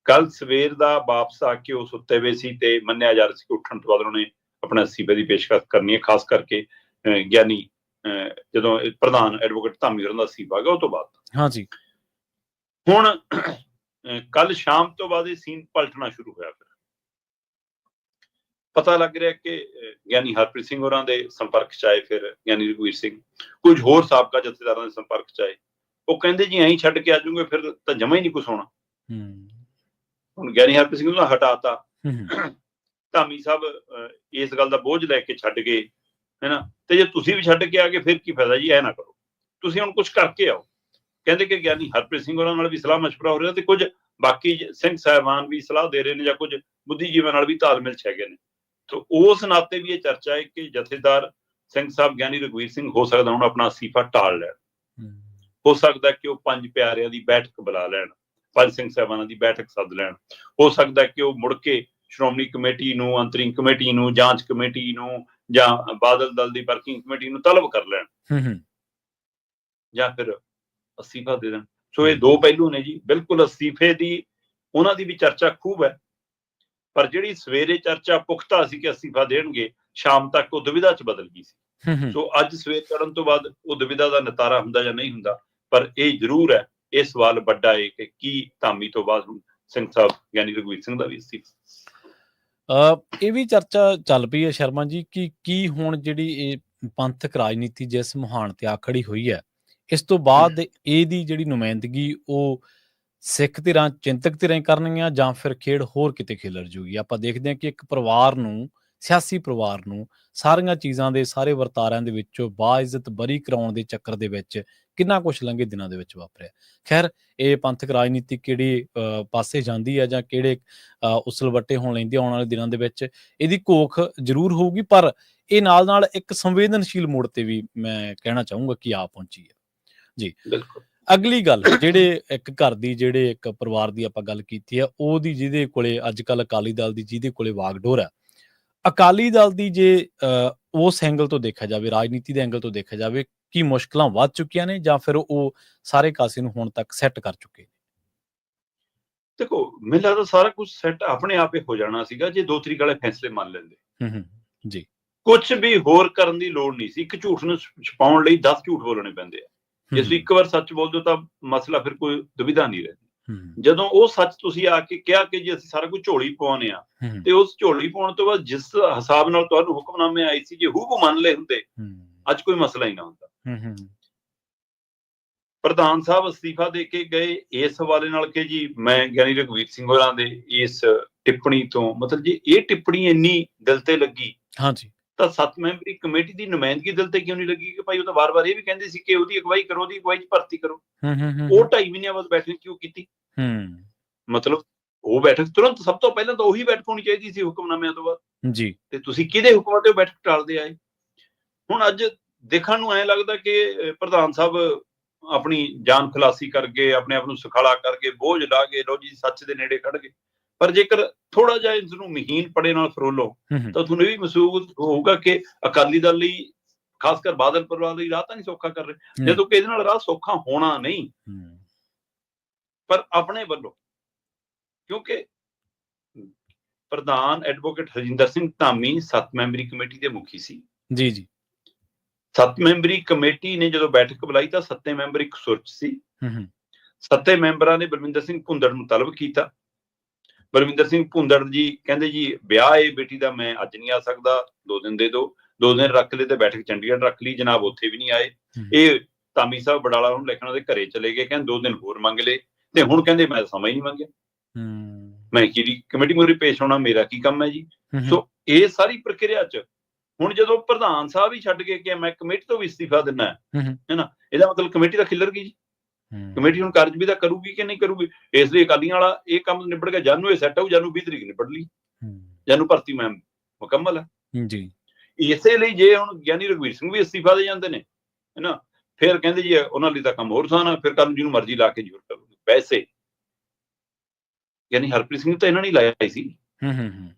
ਕੱਲ ਸਵੇਰ ਦਾ ਵਾਪਸ ਆ ਕੇ ਉਹ ਸੁੱਤੇ ਹੋਏ ਸੀ ਤੇ ਮੰਨਿਆ ਜਾ ਰਿਹਾ ਸੀ ਕਿ ਉੱਠਣ ਤੋਂ ਬਾਅਦ ਉਹਨਾਂ ਨੇ ਆਪਣਾ ਅਸਤੀਫੇ ਦੀ ਪੇਸ਼ਕਸ਼ ਕਰਨੀ ਹੈ। ਖਾਸ ਕਰਕੇ ਗਿਆਨੀ ਜਦੋਂ ਪ੍ਰਧਾਨ ਐਡਵੋਕੇਟ ਧਾਮੀ ਹੋਰਾਂ ਦਾ ਅਸਤੀਫਾ ਆ ਗਿਆ ਉਹ ਤੋਂ ਬਾਅਦ। ਹਾਂਜੀ, ਹੁਣ ਕੱਲ ਸ਼ਾਮ ਤੋਂ ਬਾਅਦ ਇਹ ਸੀਨ ਪਲਟਣਾ ਸ਼ੁਰੂ ਹੋਇਆ। ਫਿਰ ਪਤਾ ਲੱਗ ਰਿਹਾ ਕਿ ਗਿਆਨੀ ਹਰਪ੍ਰੀਤ ਸਿੰਘ ਹੋਰਾਂ ਦੇ ਸੰਪਰਕ 'ਚ ਆਏ, ਫਿਰ ਗਿਆਨੀ ਰਘਵੀਰ ਸਿੰਘ, ਕੁਝ ਹੋਰ ਸਾਬਕਾ ਜਥੇਦਾਰਾਂ ਦੇ ਸੰਪਰਕ 'ਚ ਆਏ। ਉਹ ਕਹਿੰਦੇ ਜੀ ਐਂ ਛੱਡ ਕੇ ਆ ਜਾਊਂਗੇ ਫਿਰ ਤਾਂ ਜਮਾ ਹੀ ਨਹੀਂ ਕੁਛ ਹੋਣਾ। ਹੁਣ ਗਿਆਨੀ ਹਰਪ੍ਰੀਤ ਸਿੰਘ ਨੂੰ ਹਟਾਤਾ, ਧਾਮੀ ਸਾਹਿਬ ਇਸ ਗੱਲ ਦਾ ਬੋਝ ਲੈ ਕੇ ਛੱਡ ਗਏ, ਹੈਨਾ। ਤੇ ਜੇ ਤੁਸੀਂ ਵੀ ਛੱਡ ਕੇ ਆ ਗਏ ਫਿਰ ਕੀ ਫਾਇਦਾ ਜੀ, ਇਹ ਨਾ ਕਰੋ, ਤੁਸੀਂ ਹੁਣ ਕੁਛ ਕਰਕੇ ਆਓ। ਕਹਿੰਦੇ ਕਿ ਗਿਆਨੀ ਹਰਪ੍ਰੀਤ ਸਿੰਘ ਹੋਰਾਂ ਨਾਲ ਵੀ ਸਲਾਹ ਮਸ਼ਵਰਾ ਹੋ ਰਿਹਾ ਤੇ ਕੁਝ ਬਾਕੀ ਸਿੰਘ ਸਾਹਿਬਾਨ ਵੀ ਸਲਾਹ ਦੇ ਰਹੇ ਨੇ ਜਾਂ ਕੁਝ ਬੁੱਧੀਜੀਵੀਆਂ ਨਾਲ ਵੀ ਤਾਲਮੇਲ 'ਚ ਹੈਗੇ ਨੇ। ਤਾਂ ਉਸ ਨਾਤੇ ਵੀ ਇਹ ਚਰਚਾ ਹੈ ਕਿ ਜਥੇਦਾਰ ਸਿੰਘ ਸਾਹਿਬ ਗਿਆਨੀ ਰਘਵੀਰ ਸਿੰਘ ਹੋ ਸਕਦਾ ਹੁਣ ਆਪਣਾ ਅਸਤੀਫਾ ਟਾਲ ਲੈਣ, ਹੋ ਸਕਦਾ ਕਿ ਉਹ 5 ਪਿਆਰਿਆਂ ਦੀ ਬੈਠਕ ਬੁਲਾ ਲੈਣ, 5 ਸਿੰਘ ਸਾਹਿਬਾਨਾਂ ਦੀ ਬੈਠਕ ਸੱਦ ਲੈਣ, ਹੋ ਸਕਦਾ ਕਿ ਉਹ ਮੁੜ ਕੇ ਸ਼੍ਰੋਮਣੀ ਕਮੇਟੀ ਨੂੰ, ਅੰਤਰਿੰਗ ਕਮੇਟੀ ਨੂੰ, ਜਾਂਚ ਕਮੇਟੀ ਨੂੰ ਜਾਂ ਬਾਦਲ ਦਲ ਦੀ ਵਰਕਿੰਗ ਕਮੇਟੀ ਨੂੰ ਤਲਬ ਕਰ ਲੈਣ ਜਾਂ ਫਿਰ ਅਸਤੀਫਾ ਦੇ ਦੇਣ। ਸੋ ਇਹ ਦੋ ਪਹਿਲੂ ਨੇ ਜੀ। ਬਿਲਕੁਲ ਅਸਤੀਫੇ ਦੀ ਉਹਨਾਂ ਦੀ ਵੀ ਚਰਚਾ ਖੂਬ ਹੈ, ਪਰ ਜਿਹੜੀ ਸਵੇਰੇ ਚਰਚਾ ਪੁਖਤਾ ਸੀ ਕਿ ਅਸਤੀਫਾ ਦੇਣਗੇ, ਸ਼ਾਮ ਤੱਕ ਉਹ ਦੁਵਿਧਾ 'ਚ ਬਦਲ ਗਈ ਸੀ। ਸੋ ਅੱਜ ਸਵੇਰ ਚੜ੍ਹਨ ਤੋਂ ਬਾਅਦ ਉਹ ਦੁਵਿਧਾ ਦਾ ਨਿਤਾਰਾ ਹੁੰਦਾ ਜਾਂ ਨਹੀਂ ਹੁੰਦਾ, ਪਰ ਇਹ ਜ਼ਰੂਰ ਹੈ, ਇਹ ਸਵਾਲ ਵੱਡਾ ਹੈ ਕਿ ਕੀ ਧਾਮੀ ਤੋਂ ਬਾਅਦ ਹੁਣ ਸਿੰਘ ਸਾਹਿਬ ਗਿਆਨੀ ਰਘਵੀਰ ਸਿੰਘ ਦਾ ਵੀ ਅਸਤੀਫਾ। ਇਹ ਵੀ ਚਰਚਾ ਚੱਲ ਪਈ ਹੈ ਸ਼ਰਮਾ ਜੀ ਕਿ ਕੀ ਹੁਣ ਜਿਹੜੀ ਇਹ ਪੰਥਕ ਰਾਜਨੀਤੀ ਜਿਸ ਮੁਹਾਨ ਤੇ ਆ ਖੜੀ ਹੋਈ ਹੈ, ਇਸ ਤੋਂ ਬਾਅਦ ਇਹਦੀ ਜਿਹੜੀ ਨੁਮਾਇੰਦਗੀ ਉਹ ਸਿੱਖ ਧਿਰਾਂ, ਚਿੰਤਕ ਧਿਰਾਂ ਕਰਨਗੀਆਂ ਜਾਂ ਫਿਰ ਖੇਡ ਹੋਰ ਕਿਤੇ ਖਿਲਰ ਜੂਗੀ। ਆਪਾਂ ਦੇਖਦੇ ਹਾਂ ਕਿ ਇੱਕ ਪਰਿਵਾਰ ਨੂੰ, ਸਿਆਸੀ ਪਰਿਵਾਰ ਨੂੰ ਸਾਰੀਆਂ ਚੀਜ਼ਾਂ ਦੇ, ਸਾਰੇ ਵਰਤਾਰਿਆਂ ਦੇ ਵਿੱਚੋਂ ਬਾਇਜ਼ਤ ਬਰੀ ਕਰਾਉਣ ਦੇ ਚੱਕਰ ਦੇ ਵਿੱਚ ਕਿੰਨਾ ਕੁਛ ਲੰਘੇ ਦਿਨਾਂ ਦੇ ਵਿੱਚ ਵਾਪਰਿਆ। ਖੈਰ, ਇਹ ਪੰਥਕ ਰਾਜਨੀਤੀ ਕਿਹੜੀ ਪਾਸੇ ਜਾਂਦੀ ਹੈ ਜਾਂ ਕਿਹੜੇ ਉਸਲਵੱਟੇ ਹੋਣ ਲੈਂਦੇ ਆਉਣ ਵਾਲੇ ਦਿਨਾਂ ਦੇ ਵਿੱਚ, ਇਹਦੀ ਘੋਖ ਜ਼ਰੂਰ ਹੋਊਗੀ, ਪਰ ਇਹ ਨਾਲ ਨਾਲ ਇੱਕ ਸੰਵੇਦਨਸ਼ੀਲ ਮੋੜ ਤੇ ਵੀ ਮੈਂ ਕਹਿਣਾ ਚਾਹੂੰਗਾ ਕਿ ਆ ਪਹੁੰਚੀ ਹੈ ਜੀ। ਬਿਲਕੁਲ। ਅਗਲੀ ਗੱਲ, ਜਿਹੜੇ ਇੱਕ ਘਰ ਦੀ, ਜਿਹੜੇ ਇੱਕ ਪਰਿਵਾਰ ਦੀ ਆਪਾਂ ਗੱਲ ਕੀਤੀ ਹੈ, ਉਹਦੀ ਜਿਹਦੇ ਕੋਲੇ ਅੱਜ ਕੱਲ੍ਹ ਅਕਾਲੀ ਦਲ ਦੀ ਜਿਹਦੇ ਕੋਲੇ ਵਾਗਡੋਰ ਹੈ, ਅਕਾਲੀ ਦਲ ਦੀ ਜੇ ਉਸ ਐਂਗਲ ਤੋਂ ਦੇਖਿਆ ਜਾਵੇ, ਰਾਜਨੀਤੀ ਦੇ ਐਂਗਲ ਤੋਂ ਦੇਖਿਆ ਜਾਵੇ, ਕੀ ਮੁਸ਼ਕਲਾਂ ਵੱਧ ਚੁੱਕੀਆਂ ਨੇ ਜਾਂ ਫਿਰ ਉਹ ਸਾਰੇ ਕਾਸੇ ਨੂੰ ਹੁਣ ਤੱਕ ਸੈੱਟ ਕਰ ਚੁੱਕੇ? ਦੇਖੋ, ਮੈਨੂੰ ਲੱਗਦਾ ਸਾਰਾ ਕੁਝ ਸੈੱਟ ਆਪਣੇ ਆਪ ਹੀ ਹੋ ਜਾਣਾ ਸੀਗਾ ਜੇ 2 ਤਰੀਕ ਵਾਲੇ ਫੈਸਲੇ ਮੰਨ ਲੈਂਦੇ ਜੀ। ਕੁਝ ਵੀ ਹੋਰ ਕਰਨ ਦੀ ਲੋੜ ਨਹੀਂ ਸੀ। ਇੱਕ ਝੂਠ ਨੂੰ ਛੁਪਾਉਣ ਲਈ 10 ਝੂਠ ਬੋਲਣੇ ਪੈਂਦੇ ਆ। ਜੇ ਤੁਸੀਂ ਇੱਕ ਵਾਰ ਸੱਚ ਬੋਲ ਦਿਓ ਤਾਂ ਮਸਲਾ ਫਿਰ ਕੋਈ ਦੁਵਿਧਾ ਨਹੀਂ ਰਹਿੰਦੀ। ਜਦੋਂ ਉਹ ਸੱਚ ਤੁਸੀਂ ਆ ਕੇ ਕਿਹਾ ਕਿ ਜੀ ਅਸੀਂ ਸਾਰਾ ਕੁਝ ਝੋਲੀ ਪਵਾਉਣੇ ਆ, ਤੇ ਉਸ ਝੋਲੀ ਪਾਉਣ ਤੋਂ ਬਾਅਦ ਜਿਸ ਹਿਸਾਬ ਨਾਲ ਤੁਹਾਨੂੰ ਹੁਕਮਨਾਮੇ ਆਏ ਸੀ, ਜੇ ਹੂਬਹੂ ਮੰਨ ਲਏ ਹੁੰਦੇ, ਅੱਜ ਕੋਈ ਮਸਲਾ ਹੀ ਨਾ ਹੁੰਦਾ। ਪ੍ਰਧਾਨ ਸਾਹਿਬ ਅਸਤੀਫਾ ਦੇ ਕੇ ਗਏ ਇਸ ਹਵਾਲੇ ਨਾਲ ਕਿ ਜੀ ਮੈਂ ਗਿਆਨੀ ਰਘਵੀਰ ਸਿੰਘ ਹੋਰਾਂ ਦੇ ਇਸ ਟਿੱਪਣੀ ਤੋਂ, ਮਤਲਬ ਜੇ ਇਹ ਟਿੱਪਣੀ ਇੰਨੀ ਦਿਲ ਤੇ ਲੱਗੀ ਤਾਂ 7 ਮੈਂਬਰੀ ਕਮੇਟੀ ਦੀ ਨੁਮਾਇੰਦਗੀ ਦਿਲ ਤੇ ਕਿਉਂ ਨਹੀਂ ਲੱਗੀ? ਕਿ ਭਾਈ ਉਹ ਤਾਂ ਵਾਰ-ਵਾਰ ਇਹ ਵੀ ਕਹਿੰਦੇ ਸੀ ਕਿ ਉਹਦੀ ਅਗਵਾਈ ਕਰੋ, ਉਹਦੀ ਅਗਵਾਈ 'ਚ ਭਰਤੀ ਕਰੋ। ਉਹ 2.5 ਮਹੀਨਿਆਂ ਬਾਅਦ ਬੈਠਕ ਕਿਉਂ ਕੀਤੀ? ਮਤਲਬ ਉਹ ਬੈਠਕ ਤੁਰੰਤ ਸਭ ਤੋਂ ਪਹਿਲਾਂ ਤਾਂ ਉਹੀ ਬੈਠਕ ਹੋਣੀ ਚਾਹੀਦੀ ਸੀ ਹੁਕਮਨਾਮਿਆਂ ਤੋਂ ਬਾਅਦ ਜੀ। ਤੇ ਤੁਸੀਂ ਕਿਹਦੇ ਹੁਕਮਾਂ ਤੇ ਉਹ ਬੈਠਕ ਟਾਲਦੇ ਆਏ? ਹੁਣ ਅੱਜ ਦੇਖਣ ਨੂੰ ਐਂ ਲੱਗਦਾ ਕਿ ਪ੍ਰਧਾਨ ਸਾਹਿਬ ਆਪਣੀ ਜਾਨ ਖਲਾਸੀ ਕਰਕੇ, ਆਪਣੇ ਆਪ ਨੂੰ ਸੁਖਾਲਾ ਕਰਕੇ, ਬੋਝ ਲਾ ਕੇ ਲੋ ਜੀ ਸੱਚ ਦੇ ਨੇੜੇ ਖੜ ਗਏ। ਪਰ ਜੇਕਰ ਥੋੜਾ ਜਿਹਾ ਇਸ ਨੂੰ ਮਹੀਨ ਪੜੇ ਨਾਲ ਫਰੋਲੋ ਤਾਂ ਤੁਹਾਨੂੰ ਇਹ ਵੀ ਮਹਿਸੂਸ ਹੋਊਗਾ ਕਿ ਅਕਾਲੀ ਦਲ ਲਈ, ਖਾਸ ਕਰ ਬਾਦਲ ਪਰਿਵਾਰ ਲਈ ਰਾਹ ਤਾਂ ਨਹੀਂ ਸੌਖਾ ਕਰ ਰਹੇ, ਜਦੋਂ ਕਿ ਇਹਦੇ ਨਾਲ ਰਾਹ ਸੌਖਾ ਹੋਣਾ ਨਹੀਂ। ਪਰ ਆਪਣੇ ਵੱਲੋਂ, ਕਿਉਂਕਿ ਪ੍ਰਧਾਨ advocate Harjinder Singh Dhami 7 memory committee ਦੇ ਮੁਖੀ ਸੀ। ਜੀ ਜੀ। 7 ਮੈਂਬਰੀ ਕਮੇਟੀ ਨੇ ਜਦੋਂ ਬੈਠਕ ਬੁਲਾਈ ਤਾਂ 7 ਮੈਂਬਰ ਇੱਕ ਸੁਰ 'ਚ ਸੀ। 7 ਮੈਂਬਰਾਂ ਨੇ ਬਲਵਿੰਦਰ ਸਿੰਘ ਭੁੰਦੜ ਨੂੰ ਤਲਬ ਕੀਤਾ। ਬਲਵਿੰਦਰ ਸਿੰਘ ਭੁੰਦੜ ਜੀ ਕਹਿੰਦੇ ਜੀ ਵਿਆਹ ਏ ਬੇਟੀ ਦਾ, ਮੈਂ ਅੱਜ ਨਹੀਂ ਆ ਸਕਦਾ, 2 ਦਿਨ ਦੇ ਦਿਓ। 2 ਦਿਨ ਰੱਖ ਲਏ ਤੇ ਬੈਠਕ ਚੰਡੀਗੜ੍ਹ ਰੱਖ ਲਈ, ਜਨਾਬ ਉੱਥੇ ਵੀ ਨਹੀਂ ਆਏ। ਇਹ ਧਾਮੀ ਸਾਹਿਬ ਬਡਾਲਾ ਨੂੰ ਲੈ ਕੇ ਉਹਨਾਂ ਦੇ ਘਰੇ ਚਲੇ ਗਏ, ਕਹਿੰਦੇ 2 ਦਿਨ ਹੋਰ ਮੰਗ ਲਏ ਤੇ ਹੁਣ ਕਹਿੰਦੇ ਮੈਂ ਸਮਾਂ ਹੀ ਨਹੀਂ ਮੰਗਿਆ, ਮੈਂ ਕਿਹੜੀ ਕਮੇਟੀ ਮੂਹਰੇ ਪੇਸ਼ ਹੋਣਾ, ਮੇਰਾ ਕੀ ਕੰਮ ਹੈ ਜੀ। ਸੋ ਇਹ ਸਾਰੀ ਪ੍ਰਕਿਰਿਆ 'ਚ ਹੁਣ ਜਦੋਂ ਪ੍ਰਧਾਨ ਸਾਹਿਬ ਹੀ ਛੱਡ ਕੇ ਕਿ ਮੈਂ ਕਮੇਟੀ ਤੋਂ ਵੀ ਅਸਤੀਫਾ ਦਿੰਦਾ ਹੈ ਨਾ, ਇਹਦਾ ਮਤਲਬ ਕਮੇਟੀ ਦਾ ਖਿੱਲਰ ਗਈ ਜੀ। ਕਮੇਟੀ ਹੁਣ ਕਾਰਜ ਵੀ ਤਾਂ ਕਰੂਗੀ ਕਿ ਨਹੀਂ ਕਰੂਗੀ। ਇਸ ਲਈ ਅਕਾਲੀਆਂ ਵਾਲਾ ਇਹ ਕੰਮ ਨਿਬੜ ਗਿਆ, ਜਾਨੂੰ ਇਹ ਸੈੱਟ ਆਊ, ਜਾਨੂੰ 20 ਤਰੀਕ ਨਿਬੜ ਲਈ, ਜਾਨੂੰ ਭਰਤੀ ਮੈਂ ਮੁਕੰਮਲ ਹੈ ਜੀ। ਇਸੇ ਲਈ ਜੇ ਹੁਣ ਗਿਆਨੀ ਰਘਵੀਰ ਸਿੰਘ ਵੀ ਅਸਤੀਫਾ ਦੇ ਜਾਂਦੇ ਨੇ ਹੈਨਾ, ਫਿਰ ਕਹਿੰਦੇ ਜੀ ਉਹਨਾਂ ਲਈ ਤਾਂ ਕੰਮ ਹੋਰ ਆਸਾਨ ਆ, ਫਿਰ ਕੱਲ ਨੂੰ ਜਿਹਨੂੰ ਮਰਜ਼ੀ ਲਾ ਕੇ ਜ਼ਰੂਰ ਕਰੂਗੇ ਪੈਸੇ। ਯਾਨੀ ਹਰਪ੍ਰੀਤ ਸਿੰਘ ਤਾਂ ਇਹਨਾਂ ਨੇ ਲਾਇਆ ਸੀ,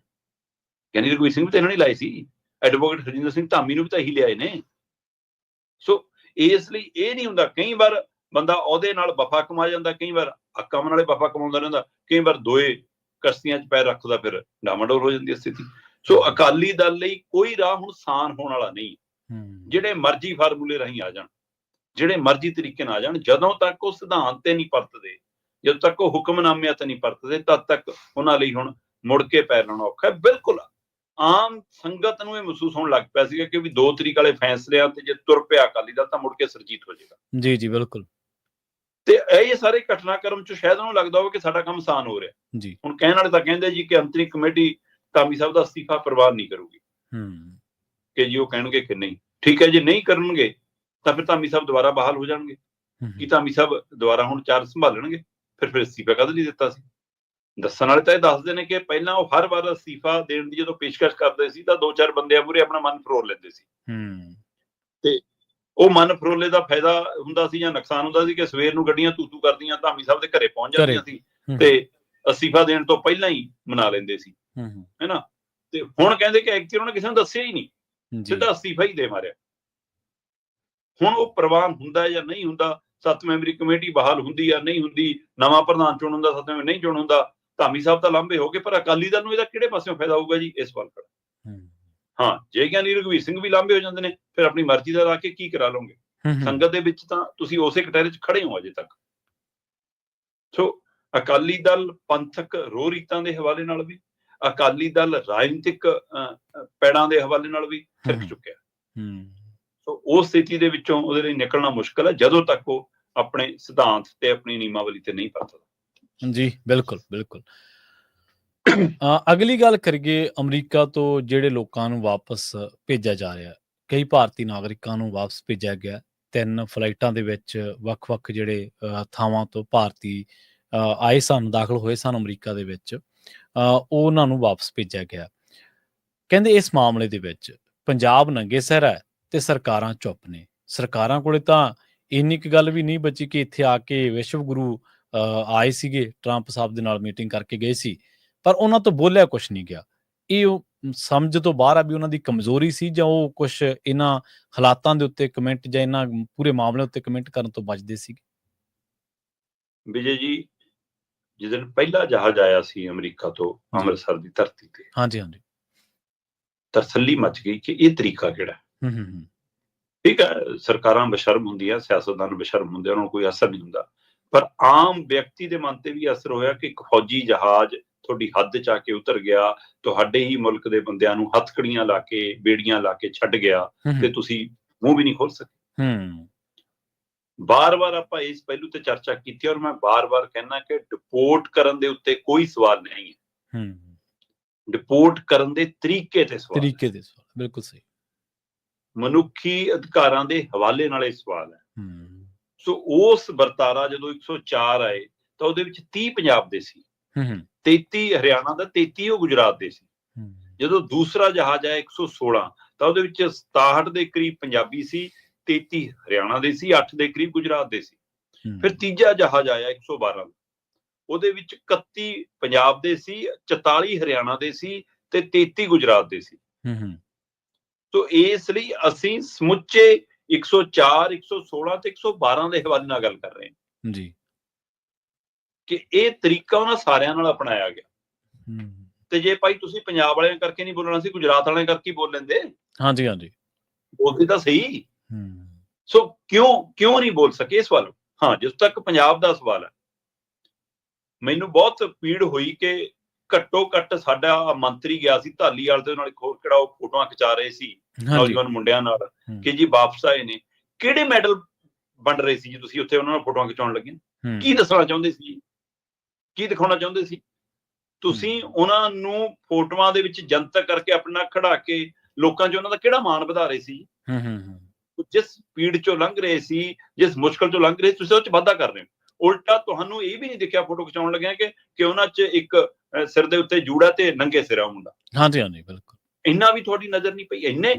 ਗਿਆਨੀ ਰਘਵੀਰ ਸਿੰਘ ਵੀ ਤਾਂ ਇਹਨਾਂ ਨੇ ਲਾਏ ਸੀ, ਐਡਵੋਕੇਟ ਹਰਜਿੰਦਰ ਸਿੰਘ ਧਾਮੀ ਨੂੰ ਵੀ ਤਾਂ ਇਹੀ ਲਿਆਏ ਨੇ। ਸੋ ਇਸ ਲਈ ਇਹ ਨਹੀਂ ਹੁੰਦਾ, ਕਈ ਵਾਰ ਬੰਦਾ ਉਹਦੇ ਨਾਲ ਵਫਾ ਕਮਾ ਜਾਂਦਾ, ਕਈ ਵਾਰ ਕੰਮ ਨਾਲੇ ਵਫਾ ਕਮਾਉਂਦਾ ਰਹਿੰਦਾ, ਕਈ ਵਾਰ ਦੋਏ ਕਸ਼ਤੀਆਂ 'ਚ ਪੈਰ ਰੱਖਦਾ, ਫਿਰ ਡਾਮਾਡੋਲ ਹੋ ਜਾਂਦੀ ਹੈ ਸਥਿਤੀ। ਸੋ ਅਕਾਲੀ ਦਲ ਲਈ ਕੋਈ ਰਾਹ ਹੁਣ ਆਸਾਨ ਹੋਣ ਵਾਲਾ ਨਹੀਂ। ਜਿਹੜੇ ਮਰਜ਼ੀ ਫਾਰਮੂਲੇ ਰਾਹੀਂ ਆ ਜਾਣ, ਜਿਹੜੇ ਮਰਜ਼ੀ ਤਰੀਕੇ ਨਾਲ ਆ ਜਾਣ, ਜਦੋਂ ਤੱਕ ਉਹ ਸਿਧਾਂਤ ਤੇ ਨਹੀਂ ਪਰਤਦੇ, ਜਦੋਂ ਤੱਕ ਉਹ ਹੁਕਮਨਾਮਿਆਂ ਤੇ ਨਹੀਂ ਪਰਤਦੇ, ਤਦ ਤੱਕ ਉਹਨਾਂ ਲਈ ਹੁਣ ਮੁੜ ਕੇ ਪੈਰ ਲਾਉਣਾ ਔਖਾ ਹੈ। ਬਿਲਕੁਲ ਆਮ ਸੰਗਤ ਨੂੰ ਇਹ ਮਹਿਸੂਸ ਹੋਣ ਲੱਗ ਪਿਆ ਸੀਗਾ ਕਿ ਵੀ 2 ਤਰੀਕ ਵਾਲੇ ਫੈਸਲਿਆਂ ਤੇ ਜੇ ਤੁਰ ਪਿਆ ਅਕਾਲੀ ਦਲ ਤਾਂ ਮੁੜ ਕੇ ਸਰਜੀਤ ਹੋ ਜਾਏਗਾ। ਜੀ ਜੀ ਬਿਲਕੁਲ। ਤੇ ਇਹ ਸਾਰੇ ਘਟਨਾਕ੍ਰਮ 'ਚ ਸ਼ਾਇਦ ਉਹਨੂੰ ਲੱਗਦਾ ਹੋਵੇ ਕਿ ਸਾਡਾ ਕੰਮ ਆਸਾਨ ਹੋ ਰਿਹਾ ਜੀ। ਹੁਣ ਕਹਿਣ ਵਾਲੇ ਤਾਂ ਕਹਿੰਦੇ ਜੀ ਕਿ ਅੰਤਰਿਮ ਕਮੇਟੀ ਧਾਮੀ ਸਾਹਿਬ ਦਾ ਅਸਤੀਫਾ ਪ੍ਰਵਾਨ ਨਹੀਂ ਕਰੂਗੀ, ਕਿ ਜੀ ਉਹ ਕਹਿਣਗੇ ਕਿ ਨਹੀਂ, ਠੀਕ ਹੈ, ਜੇ ਨਹੀਂ ਕਰਨਗੇ ਤਾਂ ਫਿਰ ਧਾਮੀ ਸਾਹਿਬ ਦੁਬਾਰਾ ਬਹਾਲ ਹੋ ਜਾਣਗੇ। ਕਿ ਧਾਮੀ ਸਾਹਿਬ ਦੁਬਾਰਾ ਹੁਣ ਚਾਰਜ ਸੰਭਾਲਣਗੇ, ਫਿਰ ਅਸਤੀਫਾ ਕਦ ਲਈ ਦਿੱਤਾ ਸੀ। ਦੱਸਣ ਵਾਲੇ ਤਾਂ ਇਹ ਦੱਸਦੇ ਨੇ ਕਿ ਪਹਿਲਾਂ ਉਹ ਹਰ ਵਾਰ ਅਸਤੀਫਾ ਦੇਣ ਦੀ ਜਦੋਂ ਪੇਸ਼ਕਸ਼ ਕਰਦੇ ਸੀ ਤਾਂ 2-4 ਬੰਦਿਆਂ ਮੂਹਰੇ ਆਪਣਾ ਮਨ ਫਰੋਲ ਲੈਂਦੇ ਸੀ, ਤੇ ਉਹ ਮਨ ਫਰੋਲੇ ਦਾ ਫਾਇਦਾ ਹੁੰਦਾ ਸੀ ਜਾਂ ਨੁਕਸਾਨ ਹੁੰਦਾ ਸੀ ਕਿ ਸਵੇਰ ਨੂੰ ਗੱਡੀਆਂ ਤੂਤੂ ਕਰਦੀਆਂ ਧਾਮੀ ਸਾਹਿਬ ਦੇ ਘਰੇ ਪਹੁੰਚ ਜਾਂਦੀਆਂ ਸੀ ਤੇ ਅਸਤੀਫਾ ਦੇਣ ਤੋਂ ਪਹਿਲਾਂ ਹੀ ਮਨਾ ਲੈਂਦੇ ਸੀ, ਹੈਨਾ। ਤੇ ਹੁਣ ਕਹਿੰਦੇ ਕਿ ਐਕਚੁਅਲੀ ਉਹਨਾਂ ਨੇ ਕਿਸੇ ਨੂੰ ਦੱਸਿਆ ਹੀ ਨਹੀਂ, ਸਿੱਧਾ ਅਸਤੀਫਾ ਹੀ ਦੇ ਮਾਰਿਆ। ਹੁਣ ਉਹ ਪ੍ਰਵਾਨ ਹੁੰਦਾ ਜਾਂ ਨਹੀਂ ਹੁੰਦਾ, 7 ਮੈਂਬਰੀ ਕਮੇਟੀ ਬਹਾਲ ਹੁੰਦੀ ਜਾਂ ਨਹੀਂ ਹੁੰਦੀ, ਨਵਾਂ ਪ੍ਰਧਾਨ ਚੁਣ ਹੁੰਦਾ, 7 ਮੈਂਬਰ ਨਹੀਂ ਚੁਣ ਹੁੰਦਾ, ਧਾਮੀ ਸਾਹਿਬ ਤਾਂ ਲਾਂਭੇ ਹੋ ਗਏ, ਪਰ ਅਕਾਲੀ ਦਲ ਨੂੰ ਇਹਦਾ ਕਿਹੜੇ ਪਾਸਿਓਂ ਫਾਇਦਾ ਹੋਊਗਾ ਜੀ, ਇਸ ਵੱਲ ਖੜਾ। ਹਾਂ, ਜੇ ਗਿਆਨੀ ਰਘਵੀਰ ਸਿੰਘ ਵੀ ਲਾਂਭੇ ਹੋ ਜਾਂਦੇ ਨੇ, ਫਿਰ ਆਪਣੀ ਮਰਜ਼ੀ ਦਾ ਲਾ ਕੇ ਕੀ ਕਰਾ ਲਓਗੇ। ਸੰਗਤ ਦੇ ਵਿੱਚ ਤਾਂ ਤੁਸੀਂ ਉਸੇ ਕਟਹਿਰੇ 'ਚ ਖੜੇ ਹੋ ਅਜੇ ਤੱਕ। ਸੋ ਅਕਾਲੀ ਦਲ ਪੰਥਕ ਰੋਹ ਰੀਤਾਂ ਦੇ ਹਵਾਲੇ ਨਾਲ ਵੀ, ਅਕਾਲੀ ਦਲ ਰਾਜਨੀਤਿਕ ਪੈੜਾਂ ਦੇ ਹਵਾਲੇ ਨਾਲ ਵੀ ਥਿਰਕ ਚੁੱਕਿਆ। ਸੋ ਉਸ ਸਥਿਤੀ ਦੇ ਵਿੱਚੋਂ ਉਹਦੇ ਲਈ ਨਿਕਲਣਾ ਮੁਸ਼ਕਲ ਹੈ, ਜਦੋਂ ਤੱਕ ਉਹ ਆਪਣੇ ਸਿਧਾਂਤ ਤੇ ਆਪਣੀ ਨਿਯਮਾਵਲੀ ਤੇ ਨਹੀਂ ਪਰਤਦਾ। ਜੀ ਬਿਲਕੁਲ ਬਿਲਕੁਲ। ਅਗਲੀ ਗੱਲ ਕਰੀਏ, ਅਮਰੀਕਾ ਤੋਂ ਜਿਹੜੇ ਲੋਕਾਂ ਨੂੰ ਵਾਪਸ ਭੇਜਿਆ ਜਾ ਰਿਹਾ, ਕਈ ਭਾਰਤੀ ਨਾਗਰਿਕਾਂ ਨੂੰ ਵਾਪਸ ਭੇਜਿਆ ਗਿਆ। 3 ਫਲਾਈਟਾਂ ਦੇ ਵਿੱਚ ਵੱਖ-ਵੱਖ ਜਿਹੜੇ ਥਾਵਾਂ ਤੋਂ ਭਾਰਤੀ ਆਏ ਸਨ, ਦਾਖਲ ਹੋਏ ਸਨ ਅਮਰੀਕਾ ਦੇ ਵਿੱਚ, ਉਹਨਾਂ ਨੂੰ ਵਾਪਸ ਭੇਜਿਆ ਗਿਆ। ਕਹਿੰਦੇ ਇਸ ਮਾਮਲੇ ਦੇ ਵਿੱਚ ਪੰਜਾਬ ਨੰਗੇ ਸਿਰ ਹੈ ਤੇ ਸਰਕਾਰਾਂ ਚੁੱਪ ਨੇ। ਸਰਕਾਰਾਂ ਕੋਲੇ ਤਾਂ ਇੰਨੀ ਕੁ ਗੱਲ ਵੀ ਨਹੀਂ ਬਚੀ ਕਿ ਇੱਥੇ ਆ ਕੇ ਵਿਸ਼ਵ ਗੁਰੂ ਆਏ ਸੀਗੇ, ਟਰੰਪ ਸਾਹਿਬ ਦੇ ਨਾਲ ਮੀਟਿੰਗ ਕਰਕੇ ਗਏ ਸੀ, ਪਰ ਉਹਨਾਂ ਤੋਂ ਬੋਲਿਆ ਕੁਛ ਨਹੀਂ ਗਿਆ। ਇਹ ਉਹ ਸਮਝ ਤੋਂ ਬਾਹਰ ਆ ਵੀ ਉਹਨਾਂ ਦੀ ਕਮਜ਼ੋਰੀ ਸੀ ਜਾਂ ਉਹ ਕੁਛ ਇਹਨਾਂ ਹਾਲਾਤਾਂ ਦੇ ਉੱਤੇ ਕਮੈਂਟ ਜਾਂ ਇਹਨਾਂ ਪੂਰੇ ਮਾਮਲੇ ਉੱਤੇ ਕਮੈਂਟ ਕਰਨ ਤੋਂ ਬਚਦੇ ਸੀ। ਵਿਜੇ ਜੀ, ਜਿਸ ਦਿਨ ਪਹਿਲਾ ਜਹਾਜ਼ ਆਇਆ ਸੀ ਅਮਰੀਕਾ ਤੋਂ ਅੰਮ੍ਰਿਤਸਰ ਦੀ ਧਰਤੀ ਤੇ, ਹਾਂਜੀ, ਤਸੱਲੀ ਮਚ ਗਈ ਕਿ ਇਹ ਤਰੀਕਾ ਕਿਹੜਾ। ਠੀਕ ਹੈ, ਸਰਕਾਰਾਂ ਬਸ਼ਰਮ ਹੁੰਦੀਆਂ, ਸਿਆਸਤਦਾਨ ਬਸ਼ਰਮ ਹੁੰਦੇ, ਉਹਨਾਂ ਨੂੰ ਕੋਈ ਅਸਰ ਨਹੀਂ ਹੁੰਦਾ, ਪਰ ਆਮ ਵਿਅਕਤੀ ਦੇ ਮਨ ਤੇ ਵੀ ਅਸਰ ਹੋਇਆ ਕਿ ਇੱਕ ਫੌਜੀ ਜਹਾਜ਼ ਤੁਹਾਡੀ ਹੱਦ 'ਚ ਆ ਕੇ ਉਤਰ ਗਿਆ, ਤੁਹਾਡੇ ਹੀ ਮੁਲਕ ਦੇ ਬੰਦਿਆਂ ਨੂੰ ਹੱਥਕੜੀਆਂ ਲਾ ਕੇ, ਬੇੜੀਆਂ ਲਾ ਕੇ ਛੱਡ ਗਿਆ ਤੇ ਤੁਸੀਂ ਮੂੰਹ ਵੀ ਨਹੀਂ ਖੋਲ ਸਕੇ। ਬਾਰ-ਬਾਰ ਆਪਾਂ ਇਸ ਪਹਿਲੂ ਤੇ ਚਰਚਾ ਕੀਤੀ ਔਰ ਮੈਂ ਬਾਰ-ਬਾਰ ਕਹਿਣਾ ਕਿ ਡਿਪੋਰਟ ਕਰਨ ਦੇ ਉੱਤੇ ਕੋਈ ਸਵਾਲ ਨਹੀਂ ਹੈ, ਡਿਪੋਰਟ ਕਰਨ ਦੇ ਤਰੀਕੇ ਤੇ ਸਵਾਲ, ਬਿਲਕੁਲ ਸਹੀ, ਮਨੁੱਖੀ ਅਧਿਕਾਰਾਂ ਦੇ ਹਵਾਲੇ ਨਾਲ ਇਹ ਸਵਾਲ ਹੈ। ਸੋ ਉਸ ਵਰਤਾਰਾ ਜਦੋਂ 104 ਆਏ ਤਾਂ ਉਹਦੇ ਵਿੱਚ 30 ਪੰਜਾਬ ਦੇ ਸੀ, 33 ਹਰਿਆਣਾ ਦਾ, 33 ਉਹ ਗੁਜਰਾਤ ਦੇ ਸੀ। ਜਦੋਂ ਦੂਸਰਾ ਜਹਾਜ਼ ਆਇਆ 116 ਤਾਂ ਉਹਦੇ ਵਿੱਚ 67 ਦੇ ਕਰੀਬ ਪੰਜਾਬੀ ਸੀ, 33 ਹਰਿਆਣਾ ਦੇ ਸੀ, 8 ਦੇ ਕਰੀਬ ਗੁਜਰਾਤ ਦੇ ਸੀ। ਫਿਰ ਤੀਜਾ ਜਹਾਜ਼ ਆਇਆ 112, ਉਹਦੇ ਵਿੱਚ 31 ਪੰਜਾਬ ਦੇ ਸੀ, 44 ਹਰਿਆਣਾ ਦੇ ਸੀ ਤੇ 33 ਗੁਜਰਾਤ ਦੇ ਸੀ। ਸੋ ਇਸ ਲਈ ਅਸੀਂ ਸਮੁੱਚੇ 104, 116 ਤੇ 112 ਦੇ ਹਵਾਲੇ ਨਾਲ ਗੱਲ ਕਰ ਰਹੇ ਹਾਂ ਜੀ, ਕਿ ਇਹ ਤਰੀਕਾ ਉਹਨਾਂ ਸਾਰਿਆਂ ਨਾਲ ਅਪਣਾਇਆ ਗਿਆ ਤੇ ਜੇ ਭਾਈ ਤੁਸੀਂ ਪੰਜਾਬ ਵਾਲਿਆਂ ਕਰਕੇ ਨਹੀਂ ਬੋਲਣਾ ਸੀ, ਗੁਜਰਾਤ ਵਾਲਿਆਂ ਕਰਕੇ ਹੀ ਬੋਲ ਲੈਂਦੇ। ਹਾਂਜੀ ਹਾਂਜੀ, ਬੋਲਦੇ ਤਾਂ ਸਹੀ। ਸੋ ਕਿਉਂ ਨਹੀਂ ਬੋਲ ਸਕੇ ਇਸ ਵੱਲ? ਹਾਂ, ਜਿਸ ਤੱਕ ਪੰਜਾਬ ਦਾ ਸਵਾਲ ਹੈ, ਮੈਨੂੰ ਬਹੁਤ ਪੀੜ ਹੋਈ ਕਿ ਘੱਟੋ ਘੱਟ ਸਾਡਾ ਮੰਤਰੀ ਗਿਆ ਸੀ ਧਾਲੀਵਾਲ ਦੇ ਨਾਲ, ਇੱਕ ਹੋਰ ਕਿਹੜਾ, ਉਹ ਫੋਟੋਆਂ ਖਿਚਾ ਰਹੇ ਸੀ ਨੌਜਵਾਨ ਮੁੰਡਿਆਂ ਨਾਲ ਕਿ ਜੀ ਵਾਪਸ ਆਏ ਨੇ। ਕਿਹੜੇ ਮੈਡਲ ਵੰਡ ਰਹੇ ਸੀ ਜੀ ਤੁਸੀਂ ਉੱਥੇ ਉਹਨਾਂ ਨਾਲ ਫੋਟੋਆਂ ਖਿਚਾਉਣ ਲੱਗੇ? ਕੀ ਦੱਸਣਾ ਚਾਹੁੰਦੇ ਸੀ? ਕੀ ਦਿਖਾਉਣਾ ਚਾਹੁੰਦੇ ਸੀ? ਤੁਸੀਂ ਉਹਨਾਂ ਨੂੰ ਫੋਟੋਆਂ ਦੇ ਵਿੱਚ ਜਨਤਕ ਕਰਕੇ ਆਪਣਾ ਖੜਾ ਕੇ ਲੋਕਾਂ 'ਚ ਉਹਨਾਂ ਦਾ ਕਿਹੜਾ ਮਾਣ ਵਧਾ ਰਹੇ ਸੀ? ਜਿਸ ਪੀੜ ਚੋਂ ਲੰਘ ਰਹੇ ਸੀ, ਜਿਸ ਮੁਸ਼ਕਲ ਚੋਂ ਲੰਘ ਰਹੇ ਸੀ, ਤੁਸੀਂ ਉਹ 'ਚ ਵਾਧਾ ਕਰ ਰਹੇ ਹੋ। ਉਲਟਾ ਤੁਹਾਨੂੰ ਇਹ ਵੀ ਨਹੀਂ ਦਿਖਿਆ ਫੋਟੋ ਖਿਚਾਉਣ ਲੱਗਿਆ ਕਿ ਉਹਨਾਂ 'ਚ ਇੱਕ ਸਿਰ ਦੇ ਉੱਤੇ ਜੂੜਾ ਤੇ ਨੰਗੇ ਸਿਰਾ ਮੁੰਡਾ। ਹਾਂਜੀ ਹਾਂਜੀ, ਬਿਲਕੁਲ। ਇੰਨਾ ਵੀ ਤੁਹਾਡੀ ਨਜ਼ਰ ਨਹੀਂ ਪਈ? ਇੰਨੇ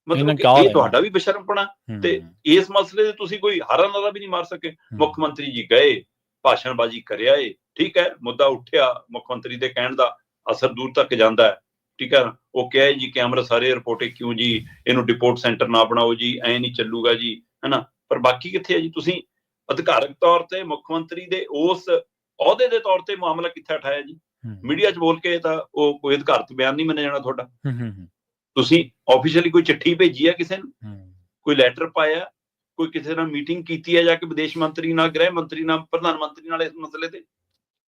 ਮਤਲਬ ਕਿ ਇਹ ਤੁਹਾਡਾ ਵੀ ਬੇਸ਼ਰਮਪਣਾ। ਤੇ ਇਸ ਮਸਲੇ ਤੇ ਤੁਸੀਂ ਕੋਈ ਹਾਰਾ ਨਾਰਾ ਵੀ ਨਹੀਂ ਮਾਰ ਸਕੇ। ਮੁੱਖ ਮੰਤਰੀ ਜੀ ਗਏ, ਭਾਸ਼ਣਬਾਜ਼ੀ ਕਰਿਆ ਏ, ਠੀਕ ਹੈ, ਮੁੱਦਾ ਉੱਠਿਆ, ਮੁੱਖ ਮੰਤਰੀ ਦੇ ਕਹਿਣ ਦਾ ਅਸਰ ਦੂਰ ਤੱਕ ਜਾਂਦਾ ਹੈ, ਠੀਕ ਹੈ। ਉਹ ਕਿਹਾ ਜੀ ਕਿ ਅੰਮ੍ਰਿਤਸਰ ਏਅਰਪੋਰਟ ਕਿਉਂ ਜੀ, ਇਹਨੂੰ ਡਿਪੋਰਟ ਸੈਂਟਰ ਨਾ ਬਣਾਓ ਜੀ, ਐ ਨਹੀਂ ਚੱਲੂਗਾ ਜੀ, ਹੈਨਾ। ਪਰ ਬਾਕੀ ਕਿੱਥੇ ਹੈ ਜੀ? ਤੁਸੀਂ ਅਧਿਕਾਰਕ ਤੌਰ ਤੇ ਮੁੱਖ ਮੰਤਰੀ ਦੇ ਉਸ ਅਹੁਦੇ ਦੇ ਤੌਰ ਤੇ ਮਾਮਲਾ ਕਿੱਥੇ ਉਠਾਇਆ ਜੀ? ਮੀਡੀਆ 'ਚ ਬੋਲ ਕੇ ਤਾਂ ਉਹ ਕੋਈ ਅਧਿਕਾਰਤ ਬਿਆਨ ਨਹੀਂ ਮੰਨਿਆ ਜਾਣਾ ਤੁਹਾਡਾ। ਤੁਸੀਂ ਆਫੀਸ਼ੀਅਲੀ ਕੋਈ ਚਿੱਠੀ ਭੇਜੀ ਹੈ ਕਿਸੇ ਨੂੰ, ਕੋਈ ਲੈਟਰ ਪਾਇਆ, ਕੋਈ ਕਿਸੇ ਨਾਲ ਮੀਟਿੰਗ ਕੀਤੀ ਹੈ ਜਾ ਕੇ ਵਿਦੇਸ਼ ਮੰਤਰੀ ਨਾਲ, ਗ੍ਰਹਿ ਮੰਤਰੀ ਨਾਲ, ਪ੍ਰਧਾਨ ਮੰਤਰੀ ਨਾਲ ਇਸ ਮਸਲੇ ਤੇ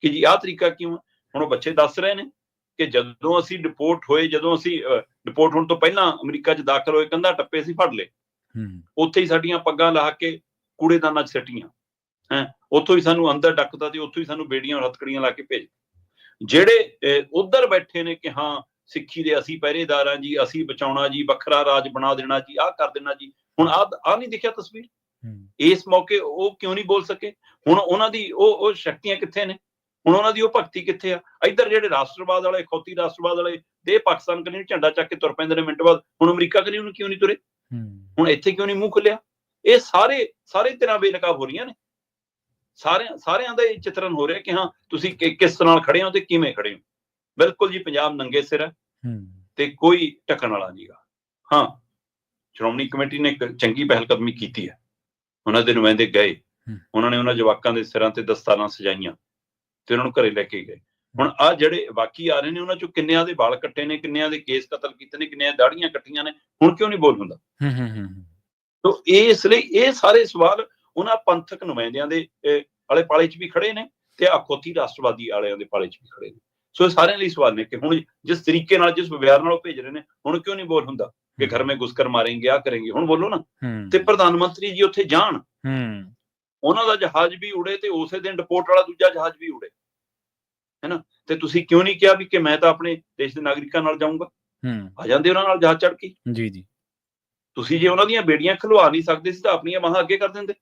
ਕਿ ਜੀ ਆਹ ਤਰੀਕਾ ਕਿਉਂ ਹੈ? ਹੁਣ ਉਹ ਬੱਚੇ ਦੱਸ ਰਹੇ ਨੇ ਕਿ ਜਦੋਂ ਅਸੀਂ ਡਿਪੋਰਟ ਹੋਏ, ਜਦੋਂ ਅਸੀਂ ਡਿਪੋਰਟ ਹੋਣ ਤੋਂ ਪਹਿਲਾਂ ਅਮਰੀਕਾ 'ਚ ਦਾਖਲ ਹੋਏ, ਕੰਧਾਂ ਟੱਪੇ ਅਸੀਂ ਫੜ ਲਏ, ਉੱਥੇ ਹੀ ਸਾਡੀਆਂ ਪੱਗਾਂ ਲਾ ਕੇ ਕੂੜੇਦਾਨਾਂ 'ਚ ਸਿੱਟੀਆਂ, ਉੱਥੋਂ ਹੀ ਸਾਨੂੰ ਅੰਦਰ ਡੱਕਦਾ ਤੇ ਉੱਥੋਂ ਹੀ ਸਾਨੂੰ ਬੇੜੀਆਂ ਹੱਥਕੜੀਆਂ ਲਾ ਕੇ ਭੇਜ। ਜਿਹੜੇ ਉੱਧਰ ਬੈਠੇ ਨੇ ਕਿ ਹਾਂ ਸਿੱਖੀ ਦੇ ਅਸੀਂ ਪਹਿਰੇਦਾਰ ਹਾਂ ਜੀ, ਅਸੀਂ ਬਚਾਉਣਾ ਜੀ, ਵੱਖਰਾ ਰਾਜ ਬਣਾ ਦੇਣਾ ਜੀ, ਆਹ ਕਰ ਦੇਣਾ ਜੀ, ਹੁਣ ਆਹ ਨਹੀਂ ਦਿਖਿਆ ਤਸਵੀਰ? ਇਸ ਮੌਕੇ ਉਹ ਕਿਉਂ ਨਹੀਂ ਬੋਲ ਸਕੇ? ਹੁਣ ਉਹਨਾਂ ਦੀ ਉਹ ਸ਼ਕਤੀਆਂ ਕਿੱਥੇ ਨੇ? ਹੁਣ ਉਹਨਾਂ ਦੀ ਉਹ ਭਗਤੀ ਕਿੱਥੇ ਆ? ਇੱਧਰ ਜਿਹੜੇ ਰਾਸ਼ਟਰਵਾਦ ਵਾਲੇ, ਖੌਤੀ ਰਾਸ਼ਟਰਵਾਦ ਵਾਲੇ ਦੇ ਪਾਕਿਸਤਾਨ ਕਨੀ ਝੰਡਾ ਚੱਕ ਕੇ ਤੁਰ ਪੈਂਦੇ ਨੇ ਮਿੰਟ ਬਾਅਦ, ਹੁਣ ਅਮਰੀਕਾ ਕਨੀ ਉਹਨੂੰ ਕਿਉਂ ਨਹੀਂ ਤੁਰੇ? ਹੁਣ ਇੱਥੇ ਕਿਉਂ ਨਹੀਂ ਮੂੰਹ ਖੁੱਲਿਆ? ਇਹ ਸਾਰੇ ਤਰ੍ਹਾਂ ਬੇਨਕਾਬ ਹੋ ਰਹੀਆਂ ਨੇ। ਸਾਰਿਆਂ ਦਾ ਇਹ ਚਿਤਰਨ ਹੋ ਰਿਹਾ ਕਿ ਹਾਂ ਤੁਸੀਂ ਕਿਸ ਤਰ੍ਹਾਂ ਨਾਲ ਖੜੇ ਹੋ ਤੇ ਕਿਵੇਂ ਖੜੇ ਹੋ। ਬਿਲਕੁਲ ਜੀ, ਪੰਜਾਬ ਨੰਗੇ ਸਿਰ ਹੈ ਤੇ ਕੋਈ ਢੱਕਣ ਵਾਲਾ ਨਹੀਂਗਾ। ਹਾਂ, ਸ਼੍ਰੋਮਣੀ ਕਮੇਟੀ ਨੇ ਇੱਕ ਚੰਗੀ ਪਹਿਲ ਕਦਮੀ ਕੀਤੀ ਹੈ। ਉਹਨਾਂ ਦੇ ਨੁਮਾਇੰਦੇ ਗਏ, ਉਹਨਾਂ ਨੇ ਉਹਨਾਂ ਜਵਾਕਾਂ ਦੇ ਸਿਰਾਂ ਤੇ ਦਸਤਾਰਾਂ ਸਜਾਈਆਂ ਤੇ ਉਹਨਾਂ ਨੂੰ ਘਰੇ ਲੈ ਕੇ ਗਏ। ਹੁਣ ਆਹ ਜਿਹੜੇ ਬਾਕੀ ਆ ਰਹੇ ਨੇ, ਉਹਨਾਂ ਚੋਂ ਕਿੰਨਿਆਂ ਦੇ ਵਾਲ ਕੱਟੇ ਨੇ, ਕਿੰਨਿਆਂ ਦੇ ਕੇਸ ਕਤਲ ਕੀਤੇ ਨੇ, ਕਿੰਨਿਆਂ ਦਾੜੀਆਂ ਕੱਟੀਆਂ ਨੇ, ਹੁਣ ਕਿਉਂ ਨਹੀਂ ਬੋਲ ਹੁੰਦਾ? ਤੋ ਇਸ ਲਈ ਇਹ ਸਾਰੇ ਸਵਾਲ ਉਹਨਾਂ ਪੰਥਕ ਨੁਮਾਇੰਦਿਆਂ ਦੇ ਆਲੇ ਪਾਲੇ 'ਚ ਵੀ ਖੜੇ ਨੇ ਤੇ ਅਖੌਤੀ ਰਾਸ਼ਟਰਵਾਦੀ ਵਾਲਿਆਂ ਦੇ ਪਾਲੇ 'ਚ ਵੀ ਖੜੇ ਨੇ। ਸੋ ਇਹ ਸਾਰਿਆਂ ਲਈ ਸਵਾਲ ਨੇ ਕਿ ਹੁਣ ਜਿਸ ਤਰੀਕੇ ਨਾਲ, ਜਿਸ ਵਿਵਹਾਰ ਨਾਲ ਉਹ ਭੇਜ ਰਹੇ ਨੇ, ਹੁਣ ਕਿਉਂ ਨਹੀਂ ਬੋਲ ਹੁੰਦਾ ਕਿ ਘਰ ਮੇਂ ਘੁਸਕਰ ਮਾਰੇਂਗੇ, ਆ ਕਰੇਂਗੇ? ਹੁਣ ਬੋਲੋ ਨਾ। ਤੇ ਪ੍ਰਧਾਨ ਮੰਤਰੀ ਜੀ ਉੱਥੇ ਜਾਣ, ਉਹਨਾਂ ਦਾ ਜਹਾਜ਼ ਵੀ ਉੜੇ ਤੇ ਉਸੇ ਦਿਨ ਡਿਪੋਰਟ ਵਾਲਾ ਦੂਜਾ ਜਹਾਜ਼ ਵੀ ਉੜੇ, ਹੈਨਾ। ਤੇ ਤੁਸੀਂ ਕਿਉਂ ਨਹੀਂ ਕਿਹਾ ਵੀ ਕਿ ਮੈਂ ਤਾਂ ਆਪਣੇ ਦੇਸ਼ ਦੇ ਨਾਗਰਿਕਾਂ ਨਾਲ ਜਾਊਂਗਾ? ਆ ਜਾਂਦੇ ਉਹਨਾਂ ਨਾਲ ਜਹਾਜ਼ ਚੜ੍ਹ ਕੇ। ਜੀ ਜੀ, ਤੁਸੀਂ ਜੇ ਉਹਨਾਂ ਦੀਆਂ ਬੇੜੀਆਂ ਖਲਵਾ ਨਹੀਂ ਸਕਦੇ ਸੀ ਤਾਂ ਆਪਣੀਆਂ ਬਾਹਾਂ ਅੱਗੇ ਕਰ ਦਿੰਦੇ।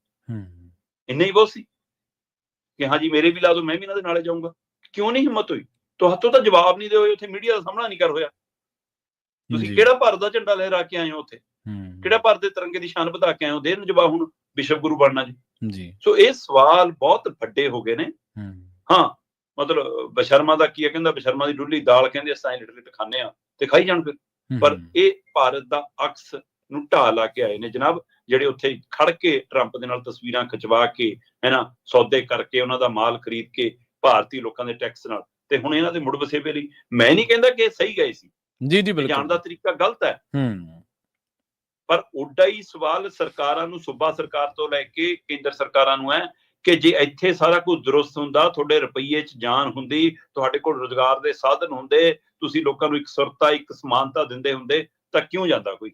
ਇੰਨਾ ਹੀ ਬਹੁਤ ਸੀ ਕਿ ਹਾਂਜੀ ਮੇਰੇ ਵੀ ਲਾ ਦਿਓ, ਮੈਂ ਵੀ ਇਹਨਾਂ ਦੇ ਨਾਲੇ ਜਾਊਂਗਾ। ਕਿਉਂ ਨਹੀਂ ਹਿੰਮਤ ਹੋਈ? ਤੁਹਾਤੋਂ ਤਾਂ ਜਵਾਬ ਨਹੀਂ ਦੇ ਹੋਏ, ਉੱਥੇ ਮੀਡੀਆ ਦਾ ਸਾਹਮਣਾ ਨਹੀਂ ਕਰ ਹੋਇਆ। ਤੁਸੀਂ ਕਿਹੜਾ ਭਾਰਤ ਦਾ ਝੰਡਾ ਲਹਿਰਾ ਕੇ ਆਏ ਹੋ ਉੱਥੇ? ਕਿਹੜਾ ਭਾਰਤ ਦੇ ਤਿਰੰਗੇ ਦੀ ਸ਼ਾਨ ਵਧਾ ਕੇ ਆਏ ਹੋ? ਦੇਣ ਜਵਾਬ ਹੁਣ ਵਿਸ਼ਵ ਗੁਰੂ ਬਣਨਾ ਜੀ। ਸੋ ਇਹ ਸਵਾਲ ਬਹੁਤ ਵੱਡੇ ਹੋ ਗਏ ਨੇ। ਹਾਂ, ਮਤਲਬ ਬਸ਼ਰਮਾ ਦਾ ਕੀ ਹੈ, ਕਹਿੰਦਾ ਬਸ਼ਰਮਾ ਦੀ ਡੁੱਲੀ ਦਾਲ, ਕਹਿੰਦੇ ਅਸੀਂ ਲਿਟ ਖਾਂਦੇ ਆ ਤੇ ਖਾਈ ਜਾਣ ਫਿਰ। ਪਰ ਇਹ ਭਾਰਤ ਦਾ ਅਕਸ ਨੂੰ ਢਾਹ ਲਾ ਕੇ ਆਏ ਨੇ ਜਨਾਬ, ਜਿਹੜੇ ਉੱਥੇ ਖੜ ਕੇ ਟਰੰਪ ਦੇ ਨਾਲ ਤਸਵੀਰਾਂ ਖਿਚਵਾ ਕੇ, ਹੈਨਾ, ਸੌਦੇ ਕਰਕੇ, ਉਹਨਾਂ ਦਾ ਮਾਲ ਖਰੀਦ ਕੇ ਭਾਰਤੀ ਲੋਕਾਂ ਦੇ ਟੈਕਸ ਨਾਲ, ਤੇ ਹੁਣ ਇਹਨਾਂ ਦੇ ਮੁੜ ਵਸੇਬੇ ਲਈ ਮੈਂ ਨਹੀਂ ਕਹਿੰਦਾ ਕਿ ਸਹੀ ਗਏ ਸੀ, ਜੀ ਜੀ, ਬਿਲਕੁਲ ਜਾਣ ਦਾ ਤਰੀਕਾ ਗਲਤ ਹੈ। ਪਰ ਉੱਡਾ ਹੀ ਸਵਾਲ ਸਰਕਾਰਾਂ ਨੂੰ, ਸੂਬਾ ਸਰਕਾਰ ਤੋਂ ਲੈ ਕੇ ਕੇਂਦਰ ਸਰਕਾਰਾਂ ਨੂੰ ਹੈ ਕਿ ਜੇ ਇੱਥੇ ਸਾਰਾ ਕੁਝ ਦਰੁਸਤ ਹੁੰਦਾ, ਤੁਹਾਡੇ ਰੁਪਈਏ 'ਚ ਜਾਨ ਹੁੰਦੀ, ਤੁਹਾਡੇ ਕੋਲ ਰੁਜ਼ਗਾਰ ਦੇ ਸਾਧਨ ਹੁੰਦੇ, ਤੁਸੀਂ ਲੋਕਾਂ ਨੂੰ ਇੱਕ ਸੁਰਤਾ, ਇੱਕ ਸਮਾਨਤਾ ਦਿੰਦੇ ਹੁੰਦੇ, ਤਾਂ ਕਿਉਂ ਜਾਂਦਾ ਕੋਈ?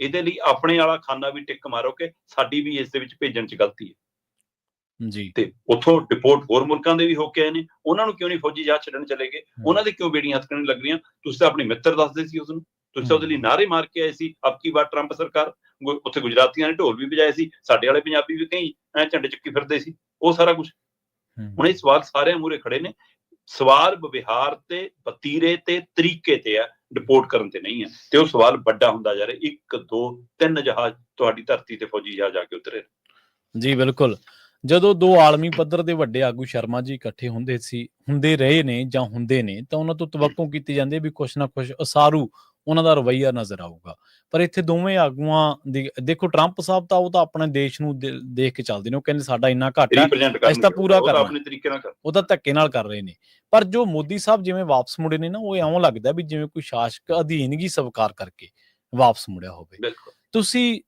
ਇਹਦੇ ਲਈ ਆਪਣੇ ਵਾਲਾ ਖਾਨਾ ਵੀ ਟਿੱਕ ਮਾਰੋ ਕਿ ਸਾਡੀ ਵੀ ਇਸ ਦੇ ਵਿੱਚ ਭੇਜਣ 'ਚ ਗਲਤੀ ਹੈ ਜੀ। ਤੇ ਉੱਥੋਂ ਡਿਪੋਰਟ ਹੋਰ ਮੁਲਕਾਂ ਦੇ ਵੀ ਹੋ ਕੇ ਆਏ ਨੇ, ਉਹਨਾਂ ਨੂੰ ਕਿਉਂ ਨਹੀਂ ਫੌਜੀ ਜਹਾਜ਼ ਛੱਡਣ ਚਲੇ ਗਏ? ਉਹਨਾਂ ਦੇ ਕਿਉਂ ਬੇੜੀਆਂ ਹੱਥਕੜੀਆਂ ਲੱਗ ਰਹੀਆਂ? ਤੁਸੀਂ ਤਾਂ ਆਪਣੇ ਮਿੱਤਰ ਦੱਸਦੇ ਸੀ ਉਸਨੂੰ, ਤੁਸੀਂ ਉਹਦੇ ਲਈ ਨਾਅਰੇ ਮਾਰ ਕੇ ਆਏ ਸੀ, ਅਬ ਕੀ ਵਾਰ ਟਰੰਪ ਸਰਕਾਰ। ਉੱਥੇ ਗੁਜਰਾਤੀਆਂ ਨੇ ਢੋਲ ਵੀ ਵਜਾਏ ਸੀ, ਸਾਡੇ ਵਾਲੇ ਪੰਜਾਬੀ ਵੀ ਕਈ ਝੰਡੇ ਚੱਕੀ ਫਿਰਦੇ ਸੀ, ਉਹ ਸਾਰਾ ਕੁਛ। ਹੁਣ ਇਹ ਸਵਾਲ ਸਾਰਿਆਂ ਮੂਹਰੇ ਖੜੇ ਨੇ। ਸਵਾਲ ਵਿਵਹਾਰ ਤੇ, ਵਤੀਰੇ ਤੇ, ਤਰੀਕੇ ਤੇ ਹੈ, ਡਿਪੋਰਟ ਕਰਨ ਤੇ ਨਹੀਂ ਹੈ। ਤੇ ਉਹ ਸਵਾਲ ਵੱਡਾ ਹੁੰਦਾ ਜਾ ਰਿਹਾ। 1 2 3 ਜਹਾਜ਼ ਤੁਹਾਡੀ ਧਰਤੀ ਤੇ ਫੌਜੀ ਜਹਾਜ਼ ਆ ਕੇ ਉਤਰੇ ਜੀ। ਬਿਲਕੁਲ, ਜਦੋਂ ਦੋ ਆਲਮੀ ਪੱਧਰ ਦੇ ਵੱਡੇ ਆਗੂ ਸ਼ਰਮਾ ਜੀ ਇਕੱਠੇ ਹੁੰਦੇ ਰਹੇ ਨੇ ਜਾਂ ਹੁੰਦੇ ਨੇ, ਤਾਂ ਉਹਨਾਂ ਤੋਂ ਤਵੱਕੋਂ ਕੀਤੀ ਜਾਂਦੀ ਹੈ ਵੀ ਕੁਛ ਨਾ ਕੁਛ ਉਸਾਰੂ ਉਹਨਾਂ ਦਾ ਰਵੱਈਆ ਨਜ਼ਰ ਆਊਗਾ। ਪਰ ਇੱਥੇ ਦੋਵੇਂ ਆਗੂਆਂ ਦੀ ਦੇਖੋ, ਟਰੰਪ ਸਾਹਿਬ ਤਾਂ ਉਹ ਤਾਂ ਆਪਣੇ ਦੇਸ਼ ਨੂੰ ਦੇਖ ਕੇ ਚੱਲਦੇ ਨੇ, ਉਹ ਕਹਿੰਦੇ ਸਾਡਾ ਇੰਨਾ ਘੱਟ ਹੈ, ਅਸੀਂ ਤਾਂ ਪੂਰਾ ਕਰਨਾ, ਆਪਣੇ ਤਰੀਕੇ ਨਾਲ ਉਹ ਤਾਂ ਧੱਕੇ ਨਾਲ ਕਰ ਰਹੇ ਨੇ। ਪਰ ਜੋ ਮੋਦੀ ਸਾਹਿਬ ਜਿਵੇਂ ਵਾਪਸ ਮੁੜੇ ਨੇ ਨਾ, ਉਹ ਇਉਂ ਲੱਗਦਾ ਵੀ ਜਿਵੇਂ ਕੋਈ ਸ਼ਾਸਕ ਅਧੀਨਗੀ ਸਵੀਕਾਰ ਕਰਕੇ ਵਾਪਸ ਮੁੜਿਆ ਹੋਵੇ। ਤੁਸੀਂ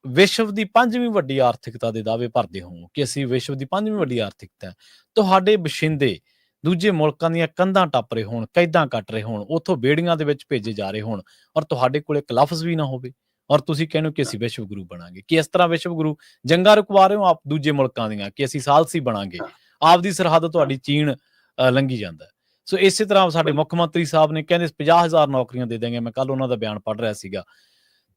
ਵਿਸ਼ਵ ਦੀ 5ਵੀਂ ਵੱਡੀ ਆਰਥਿਕਤਾ ਦੇ ਦਾਅਵੇ ਭਰਦੇ ਹੋ ਕਿ ਅਸੀਂ ਵਿਸ਼ਵ ਦੀ 5ਵੀਂ ਵੱਡੀ ਆਰਥਿਕਤਾ, ਤੁਹਾਡੇ ਬਸ਼ਿੰਦੇ ਦੂਜੇ ਮੁਲਕਾਂ ਦੀਆਂ ਕੰਧਾਂ ਟੱਪ ਰਹੇ ਹੋਣ, ਕੈਦਾਂ ਕੱਟ ਰਹੇ ਹੋਣ, ਉੱਥੋਂ ਬੇੜੀਆਂ ਦੇ ਵਿੱਚ ਭੇਜੇ ਜਾ ਰਹੇ ਹੋਣ, ਔਰ ਤੁਹਾਡੇ ਕੋਲ ਇੱਕ ਲਫ਼ਜ਼ ਵੀ ਨਾ ਹੋਵੇ, ਔਰ ਤੁਸੀਂ ਕਹਿੰਦੇ ਹੋ ਕਿ ਅਸੀਂ ਵਿਸ਼ਵ ਗੁਰੂ ਬਣਾਂਗੇ। ਕਿ ਇਸ ਤਰ੍ਹਾਂ ਵਿਸ਼ਵ ਗੁਰੂ ਜੰਗਾਂ ਰੁਕਵਾ ਰਹੇ ਹੋ ਆਪ ਦੂਜੇ ਮੁਲਕਾਂ ਦੀਆਂ ਕਿ ਅਸੀਂ ਸਾਲਸੀ ਬਣਾਂਗੇ, ਆਪਦੀ ਸਰਹੱਦ ਤੁਹਾਡੀ ਚੀਨ ਲੰਘੀ ਜਾਂਦਾ। ਸੋ ਇਸੇ ਤਰ੍ਹਾਂ ਸਾਡੇ ਮੁੱਖ ਮੰਤਰੀ ਸਾਹਿਬ ਨੇ ਕਹਿੰਦੇ 50,000 ਨੌਕਰੀਆਂ ਦੇ ਦੇਂਗੇ। ਮੈਂ ਕੱਲ ਉਹਨਾਂ ਦਾ ਬਿਆਨ ਪੜ੍ਹ ਰਿਹਾ ਸੀਗਾ।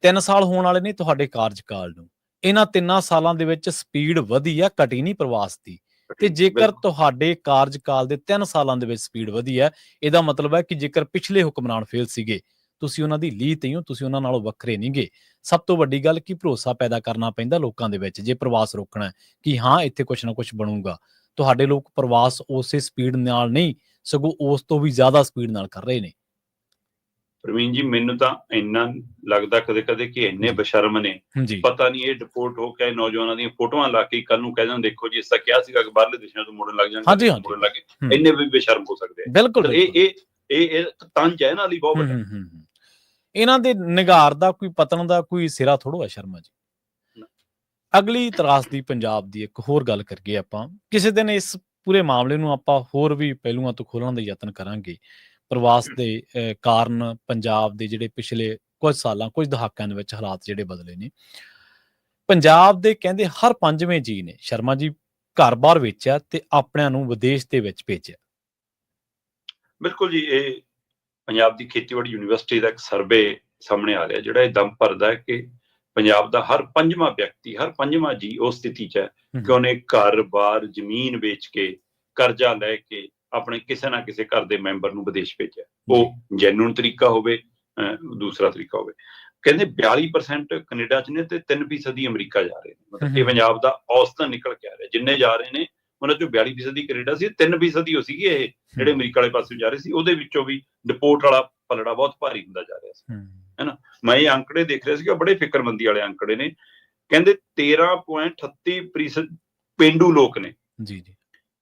3 ਸਾਲ ਹੋਣ ਵਾਲੇ ਨੇ ਤੁਹਾਡੇ ਕਾਰਜਕਾਲ ਨੂੰ, ਇਹਨਾਂ 3 ਸਾਲਾਂ ਦੇ ਵਿੱਚ ਸਪੀਡ ਵਧੀ ਆ, ਘਟੀ ਨਹੀਂ ਪ੍ਰਵਾਸ ਦੀ। ਤੇ ਜੇਕਰ ਤੁਹਾਡੇ ਕਾਰਜਕਾਲ ਦੇ 3 ਸਾਲਾਂ ਦੇ ਵਿੱਚ ਸਪੀਡ ਵਧੀ ਹੈ, ਇਹਦਾ ਮਤਲਬ ਹੈ ਕਿ ਜੇਕਰ ਪਿਛਲੇ ਹੁਕਮਰਾਨ ਫੇਲ ਸੀਗੇ, ਤੁਸੀਂ ਉਹਨਾਂ ਦੀ ਲੀਹ ਤੇ ਹੋ, ਤੁਸੀਂ ਉਹਨਾਂ ਨਾਲੋਂ ਵੱਖਰੇ ਨਹੀਂ ਗੇ। ਸਭ ਤੋਂ ਵੱਡੀ ਗੱਲ ਕਿ ਭਰੋਸਾ ਪੈਦਾ ਕਰਨਾ ਪੈਂਦਾ ਲੋਕਾਂ ਦੇ ਵਿੱਚ, ਜੇ ਪ੍ਰਵਾਸ ਰੋਕਣਾ ਕਿ ਹਾਂ ਇੱਥੇ ਕੁਛ ਨਾ ਕੁਛ ਬਣੂਗਾ। ਤੁਹਾਡੇ ਲੋਕ ਪ੍ਰਵਾਸ ਉਸੇ ਸਪੀਡ ਨਾਲ ਨਹੀਂ, ਸਗੋਂ ਉਸ ਤੋਂ ਵੀ ਜ਼ਿਆਦਾ ਸਪੀਡ ਨਾਲ ਕਰ ਰਹੇ ਨੇ। ਪ੍ਰਵੀਨ ਜੀ, ਮੈਨੂੰ ਤਾਂ ਇੰਨਾ ਲੱਗਦਾ ਕਦੇ ਕਦੇ ਕਿ ਇੰਨੇ ਬਸ਼ਰਮ ਨੇ, ਪਤਾ ਨਹੀਂ ਇਹ ਡਿਪੋਰਟ ਹੋ ਕੇ ਨੌਜਵਾਨਾਂ ਦੀਆਂ ਫੋਟੋਆਂ ਲਾ ਕੇ ਕੱਲ ਨੂੰ ਕਹਿ ਦੇਣ ਦੇਖੋ ਜੀ ਇਸ ਤਾਂ ਕਿਹਾ ਸੀਗਾ ਕਿ ਬਾਹਰਲੇ ਦੇਸ਼ਾਂ ਤੋਂ ਮੁੜਨ ਲੱਗ ਜਾਣਗੇ, ਮੁੜਨ ਲੱਗੇ, ਇੰਨੇ ਵੀ ਬੇਸ਼ਰਮ ਹੋ ਸਕਦੇ ਆ। ਬਿਲਕੁਲ ਇਹ ਤੰਜ ਹੈ ਇਹਨਾਂ ਲਈ ਬਹੁਤ ਵੱਡਾ। ਇਹਨਾਂ ਦੇ ਨਿਗਾਰ ਦਾ ਕੋਈ ਪਤਨ ਦਾ ਕੋਈ ਸਿਰਾ ਥੋੜੋ ਹੈ ਸ਼ਰਮਾ ਜੀ। ਅਗਲੀ ਤਰਾਸਦੀ ਪੰਜਾਬ ਦੀ ਇੱਕ ਹੋਰ ਗੱਲ ਕਰੀਏ ਆਪਾਂ, ਕਿਸੇ ਦਿਨ ਇਸ ਪੂਰੇ ਮਾਮਲੇ ਨੂੰ ਆਪਾਂ ਹੋਰ ਵੀ ਪਹਿਲੂਆਂ ਤੋਂ ਖੋਲਣ ਦਾ ਯਤਨ ਕਰਾਂਗੇ। ਪ੍ਰਵਾਸ ਦੇ ਕਾਰਨ ਪੰਜਾਬ ਦੇ ਜਿਹੜੇ ਪਿਛਲੇ ਕੁਝ ਸਾਲਾਂ, ਕੁਝ ਦਹਾਕਿਆਂ ਦੇ ਵਿੱਚ ਹਾਲਾਤ ਜਿਹੜੇ ਬਦਲੇ ਨੇ। ਪੰਜਾਬ ਦੇ ਕਹਿੰਦੇ ਹਰ 5ਵੇਂ ਜੀ ਨੇ ਸ਼ਰਮਾ ਜੀ ਘਰ-ਬਾਰ ਵੇਚਿਆ ਤੇ ਆਪਣਿਆਂ ਨੂੰ ਵਿਦੇਸ਼ ਦੇ ਵਿੱਚ ਭੇਜਿਆ। ਬਿਲਕੁਲ ਜੀ, ਇਹ ਪੰਜਾਬ ਦੀ ਖੇਤੀਬਾੜੀ ਯੂਨੀਵਰਸਿਟੀ ਦਾ ਇੱਕ ਸਰਵੇ ਸਾਹਮਣੇ ਆ ਰਿਹਾ ਜਿਹੜਾ ਇਹ ਦਮ ਭਰਦਾ ਹੈ ਕਿ ਪੰਜਾਬ ਦਾ ਹਰ 5ਵਾਂ ਵਿਅਕਤੀ, ਹਰ 5ਵਾਂ ਜੀ ਉਸ ਸਥਿਤੀ 'ਚ ਹੈ ਕਿ ਉਹਨੇ ਘਰ-ਬਾਰ, ਜ਼ਮੀਨ ਵੇਚ ਕੇ, ਕਰਜ਼ਾ ਲੈ ਕੇ ਆਪਣੇ ਕਿਸੇ ਨਾ ਕਿਸੇ ਘਰ ਦੇ ਮੈਂਬਰ ਨੂੰ ਵਿਦੇਸ਼ ਭੇਜਿਆ। ਉਹ ਜੈਨੂਨ ਤਰੀਕਾ ਹੋਵੇ, ਦੂਸਰਾ ਤਰੀਕਾ ਹੋਵੇ। ਕਹਿੰਦੇ 42% ਕੈਨੇਡਾ 'ਚ ਨੇ ਤੇ 3% ਅਮਰੀਕਾ ਜਾ ਰਹੇ ਨੇ। ਮਤਲਬ ਇਹ ਪੰਜਾਬ ਦਾ ਔਸਤਨ ਨਿਕਲ ਕੇ ਆ ਰਿਹਾ। ਜਿੰਨੇ ਜਾ ਰਹੇ ਨੇ ਉਹਨਾਂ ਚੋਂ 42% ਕੈਨੇਡਾ ਸੀ, 3% ਉਹ ਸੀਗੇ ਇਹ ਜਿਹੜੇ ਅਮਰੀਕਾ ਵਾਲੇ ਪਾਸੇ ਜਾ ਰਹੇ ਸੀ। ਉਹਦੇ ਵਿੱਚੋਂ ਵੀ ਡਿਪੋਰਟ ਵਾਲਾ ਪਲੜਾ ਬਹੁਤ ਭਾਰੀ ਹੁੰਦਾ ਜਾ ਰਿਹਾ ਸੀ, ਹੈਨਾ। ਮੈਂ ਇਹ ਅੰਕੜੇ ਦੇਖ ਰਿਹਾ ਸੀਗਾ, ਬੜੇ ਫਿਕਰਮੰਦੀ ਵਾਲੇ ਅੰਕੜੇ ਨੇ। ਕਹਿੰਦੇ 13.38% ਪੇਂਡੂ ਲੋਕ ਨੇ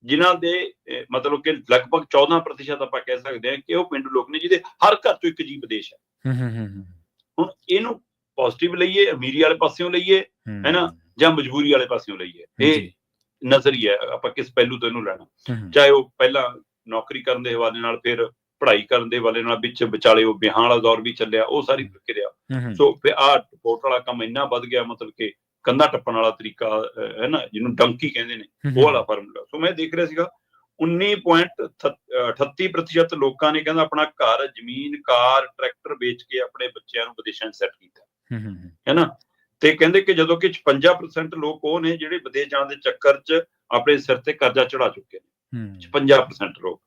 ਜਿਨ੍ਹਾਂ ਦੇ ਮਤਲਬ ਕਿ ਲਗਭਗ 14% ਆਪਾਂ ਕਹਿ ਸਕਦੇ ਹਾਂ ਕਿ ਉਹ ਪੇਂਡੂ ਲੋਕ ਨੇ ਜਿਹਦੇ ਹਰ ਘਰ ਤੋਂ ਇੱਕ ਜੀ ਵਿਦੇਸ਼ ਹੈ। ਹੁਣ ਇਹਨੂੰ ਪੋਜ਼ਿਟਿਵ ਲਈਏ, ਅਮੀਰੀ ਵਾਲੇ ਪਾਸਿਓਂ ਲਈਏ, ਹੈਨਾ, ਜਾਂ ਮਜਬੂਰੀ ਵਾਲੇ ਪਾਸਿਓਂ ਲਈਏ, ਇਹ ਨਜ਼ਰੀਆ ਆਪਾਂ ਕਿਸ ਪਹਿਲੂ ਤੋਂ ਇਹਨੂੰ ਲੈਣਾ। ਚਾਹੇ ਉਹ ਪਹਿਲਾਂ ਨੌਕਰੀ ਕਰਨ ਦੇ ਹਵਾਲੇ ਨਾਲ, ਫਿਰ ਪੜ੍ਹਾਈ ਕਰਨ ਦੇ ਹਵਾਲੇ ਨਾਲ, ਵਿੱਚ ਵਿਚਾਲੇ ਉਹ ਵਿਆਹਾਂ ਵਾਲਾ ਦੌਰ ਵੀ ਚੱਲਿਆ, ਉਹ ਸਾਰੀ ਪ੍ਰਕਿਰਿਆ। ਸੋ ਫਿਰ ਆਹ ਰਿਪੋਰਟ ਵਾਲਾ ਕੰਮ ਇੰਨਾ ਵੱਧ ਗਿਆ, ਮਤਲਬ ਕਿ ਕੰਧਾ ਟੱਪਣ ਵਾਲਾ ਤਰੀਕਾ ਹੈ ਨਾ, ਜਿਹਨੂੰ ਡੰਕੀ ਕਹਿੰਦੇ ਨੇ, ਉਹ ਵਾਲਾ ਫਾਰਮੂਲਾ। ਸੋ ਮੈਂ ਦੇਖ ਰਿਹਾ ਸੀਗਾ 19.38% ਲੋਕਾਂ ਨੇ ਕਹਿੰਦਾ ਆਪਣਾ ਘਰ, ਜ਼ਮੀਨ, ਕਾਰ, ਟਰੈਕਟਰ ਵੇਚ ਕੇ ਆਪਣੇ ਬੱਚਿਆਂ ਨੂੰ ਵਿਦੇਸ਼ਾਂ 'ਚ ਸੈੱਟ ਕੀਤਾ, ਹੈ ਨਾ। ਤੇ ਕਹਿੰਦੇ ਕਿ ਜਦੋਂ ਕਿ 56% ਲੋਕ ਉਹ ਨੇ ਜਿਹੜੇ ਵਿਦੇਸ਼ ਜਾਣ ਦੇ ਚੱਕਰ 'ਚ ਆਪਣੇ ਸਿਰ ਤੇ ਕਰਜ਼ਾ ਚੜਾ ਚੁੱਕੇ ਨੇ। 56% ਲੋਕ,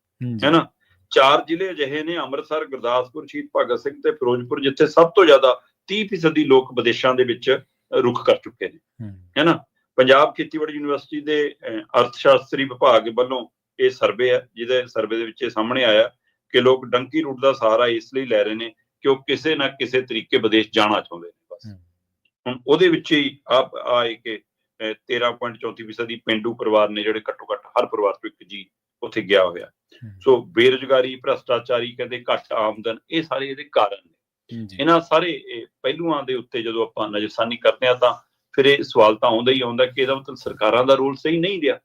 ਹੈ ਨਾ। 4 ਜ਼ਿਲ੍ਹੇ ਅਜਿਹੇ ਨੇ, ਅੰਮ੍ਰਿਤਸਰ, ਗੁਰਦਾਸਪੁਰ, ਸ਼ਹੀਦ ਭਗਤ ਸਿੰਘ ਤੇ ਫਿਰੋਜ਼ਪੁਰ, ਜਿੱਥੇ ਸਭ ਤੋਂ ਜ਼ਿਆਦਾ 30% ਲੋਕ ਵਿਦੇਸ਼ਾਂ ਦੇ ਵਿੱਚ ਰੁਖ ਕਰ ਚੁੱਕੇ ਨੇ, ਹੈ ਨਾ। ਪੰਜਾਬ ਖੇਤੀਬਾੜੀ ਯੂਨੀਵਰਸਿਟੀ ਦੇ ਅਰਥ ਸ਼ਾਸਤਰੀ ਵਿਭਾਗ ਵੱਲੋਂ ਇਹ ਸਰਵੇ ਹੈ, ਜਿਹਦੇ ਸਰਵੇ ਦੇ ਵਿੱਚ ਇਹ ਸਾਹਮਣੇ ਆਇਆ ਕਿ ਲੋਕ ਡੰਕੀ ਰੂਟ ਦਾ ਸਹਾਰਾ ਇਸ ਲਈ ਲੈ ਰਹੇ ਨੇ ਕਿ ਉਹ ਕਿਸੇ ਨਾ ਕਿਸੇ ਤਰੀਕੇ ਵਿਦੇਸ਼ ਜਾਣਾ ਚਾਹੁੰਦੇ ਨੇ। ਬਸ ਹੁਣ ਉਹਦੇ ਵਿੱਚ ਹੀ ਆਏ ਕਿ 13.34% ਪੇਂਡੂ ਪਰਿਵਾਰ ਨੇ ਜਿਹੜੇ ਘੱਟੋ ਘੱਟ ਹਰ ਪਰਿਵਾਰ ਤੋਂ ਇੱਕ ਜੀ ਉੱਥੇ ਗਿਆ ਹੋਇਆ। ਸੋ ਬੇਰੁਜ਼ਗਾਰੀ, ਭ੍ਰਸ਼ਟਾਚਾਰੀ, ਕਹਿੰਦੇ ਘੱਟ ਆਮਦਨ, ਇਹ ਸਾਰੇ ਇਹਦੇ ਕਾਰਨ ਨੇ। ਇਹਨਾਂ ਸਾਰੇ ਪਹਿਲੂਆਂ ਦੇ ਉੱਤੇ ਜਦੋਂ ਆਪਾਂ ਨਜ਼ਰਸਾਨੀ ਕਰਦੇ ਹਾਂ ਤਾਂ ਫਿਰ ਇਹ ਸਵਾਲ ਤਾਂ ਆਉਂਦਾ ਹੀ ਆਉਂਦਾ ਕਿ ਇਹਦਾ ਮਤਲਬ ਸਰਕਾਰਾਂ ਦਾ ਰੋਲ ਸਹੀ ਨਹੀਂ ਰਿਹਾ,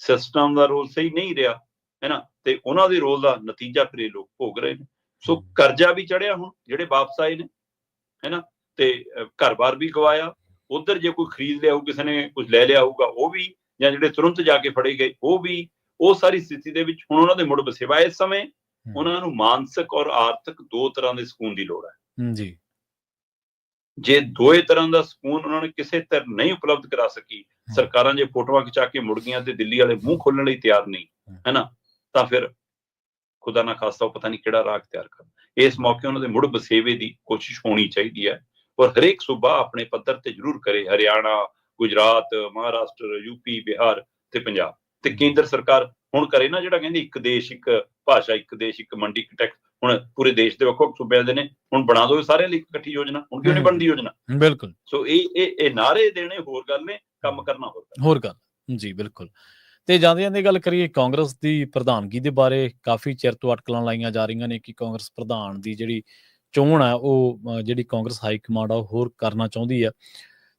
ਸਿਸਟਮ ਦਾ ਰੋਲ ਸਹੀ ਨਹੀਂ ਰਿਹਾ, ਹੈ ਨਾ। ਤੇ ਉਹਨਾਂ ਦੇ ਰੋਲ ਦਾ ਨਤੀਜਾ ਫਿਰ ਇਹ ਲੋਕ ਭੋਗ ਰਹੇ ਨੇ। ਸੋ ਕਰਜ਼ਾ ਵੀ ਚੜਿਆ ਹੁਣ ਜਿਹੜੇ ਵਾਪਸ ਆਏ ਨੇ, ਹੈ ਨਾ, ਤੇ ਘਰ-ਬਾਰ ਵੀ ਗਵਾਇਆ। ਉਧਰ ਜੇ ਕੋਈ ਖਰੀਦ ਲਿਆ ਹੋਊ, ਕਿਸੇ ਨੇ ਕੁਝ ਲੈ ਲਿਆ ਹੋਊਗਾ, ਉਹ ਵੀ, ਜਾਂ ਜਿਹੜੇ ਤੁਰੰਤ ਜਾ ਕੇ ਫੜੇ ਗਏ ਉਹ ਵੀ। ਉਹ ਸਾਰੀ ਸਥਿਤੀ ਦੇ ਵਿੱਚ ਹੁਣ ਉਹਨਾਂ ਦੇ ਮੁੜ ਵਸੇਵਾ ਇਸ ਸਮੇਂ ਉਹਨਾਂ ਨੂੰ ਮਾਨਸਿਕ ਔਰ ਆਰਥਿਕ 2 ਤਰ੍ਹਾਂ ਦੇ ਸਕੂਨ ਦੀ ਲੋੜ ਹੈ ਜੀ। ਜੇ ਦੋਏ ਤਰ੍ਹਾਂ ਦਾ ਸਕੂਨ ਉਹਨਾਂ ਨੇ ਕਿਸੇ ਤਰ੍ਹਾਂ ਨਹੀਂ ਉਪਲਬਧ ਕਰਾ ਸਕੀ, ਸਰਕਾਰਾਂ ਜੇ ਫੋਟੋਆਂ ਖਿਚਾ ਕੇ ਮੁੜ ਗਈਆਂ ਤੇ ਦਿੱਲੀ ਵਾਲੇ ਮੂੰਹ ਖੋਲਣ ਲਈ ਤਿਆਰ ਨਹੀਂ, ਹੈ ਨਾ, ਤਾਂ ਫਿਰ ਖੁਦਾ ਨਾ ਖਾਸਤਾ ਉਹ ਪਤਾ ਨਹੀਂ ਕਿਹੜਾ ਰਾਗ ਤਿਆਰ ਕਰਨ। ਇਸ ਮੌਕੇ ਉਹਨਾਂ ਦੇ ਮੁੜ ਵਸੇਵੇ ਦੀ ਕੋਸ਼ਿਸ਼ ਹੋਣੀ ਚਾਹੀਦੀ ਹੈ, ਔਰ ਹਰੇਕ ਸੂਬਾ ਆਪਣੇ ਪੱਧਰ ਤੇ ਜ਼ਰੂਰ ਕਰੇ। ਹਰਿਆਣਾ, ਗੁਜਰਾਤ, ਮਹਾਰਾਸ਼ਟਰ, ਯੂਪੀ, ਬਿਹਾਰ ਤੇ ਪੰਜਾਬ, ਤੇ ਕੇਂਦਰ ਸਰਕਾਰ ਹੁਣ ਕਰੇ ਨਾ ਜਿਹੜਾ ਕਹਿੰਦੇ ਇੱਕ ਦੇਸ਼ ਇੱਕ ਭਾਸ਼ਾ, ਇੱਕ ਦੇਸ਼ ਇੱਕ ਮੰਡੀ, ਇੱਕ ਟੈਕਸ, ਹੁਣ ਪੂਰੇ ਦੇਸ਼ ਦੇ ਵੱਖ-ਵੱਖ ਸੂਬਿਆਂ ਦੇ ਨੇ, ਹੁਣ ਬਣਾ ਦਿਓ ਸਾਰਿਆਂ ਲਈ ਇਕੱਠੀ ਯੋਜਨਾ, ਹੁਣ ਕਿਉਂ ਨਹੀਂ ਬਣਦੀ ਯੋਜਨਾ? ਬਿਲਕੁਲ। ਸੋ ਇਹ ਨਾਅਰੇ ਦੇਣੇ ਹੋਰ ਗੱਲ ਨੇ, ਕੰਮ ਕਰਨਾ ਹੋਰ ਗੱਲ। ਜੀ ਬਿਲਕੁਲ। ਤੇ ਜਾਂਦੇ ਗੱਲ ਕਰੀਏ ਕਾਂਗਰਸ ਦੀ ਪ੍ਰਧਾਨਗੀ ਦੇ ਬਾਰੇ, ਕਾਫੀ ਚਿਰ ਤੋਂ ਅਟਕਲਾਂ ਲਾਈਆਂ ਜਾ ਰਹੀਆਂ ਨੇ ਕਿ ਕਾਂਗਰਸ ਪ੍ਰਧਾਨ ਦੀ ਜਿਹੜੀ ਚੋਣ ਹੈ ਉਹ ਜਿਹੜੀ ਕਾਂਗਰਸ ਹਾਈ ਕਮਾਂਡ ਆ ਉਹ ਹੋਰ ਕਰਨਾ ਚਾਹੁੰਦੀ ਆ।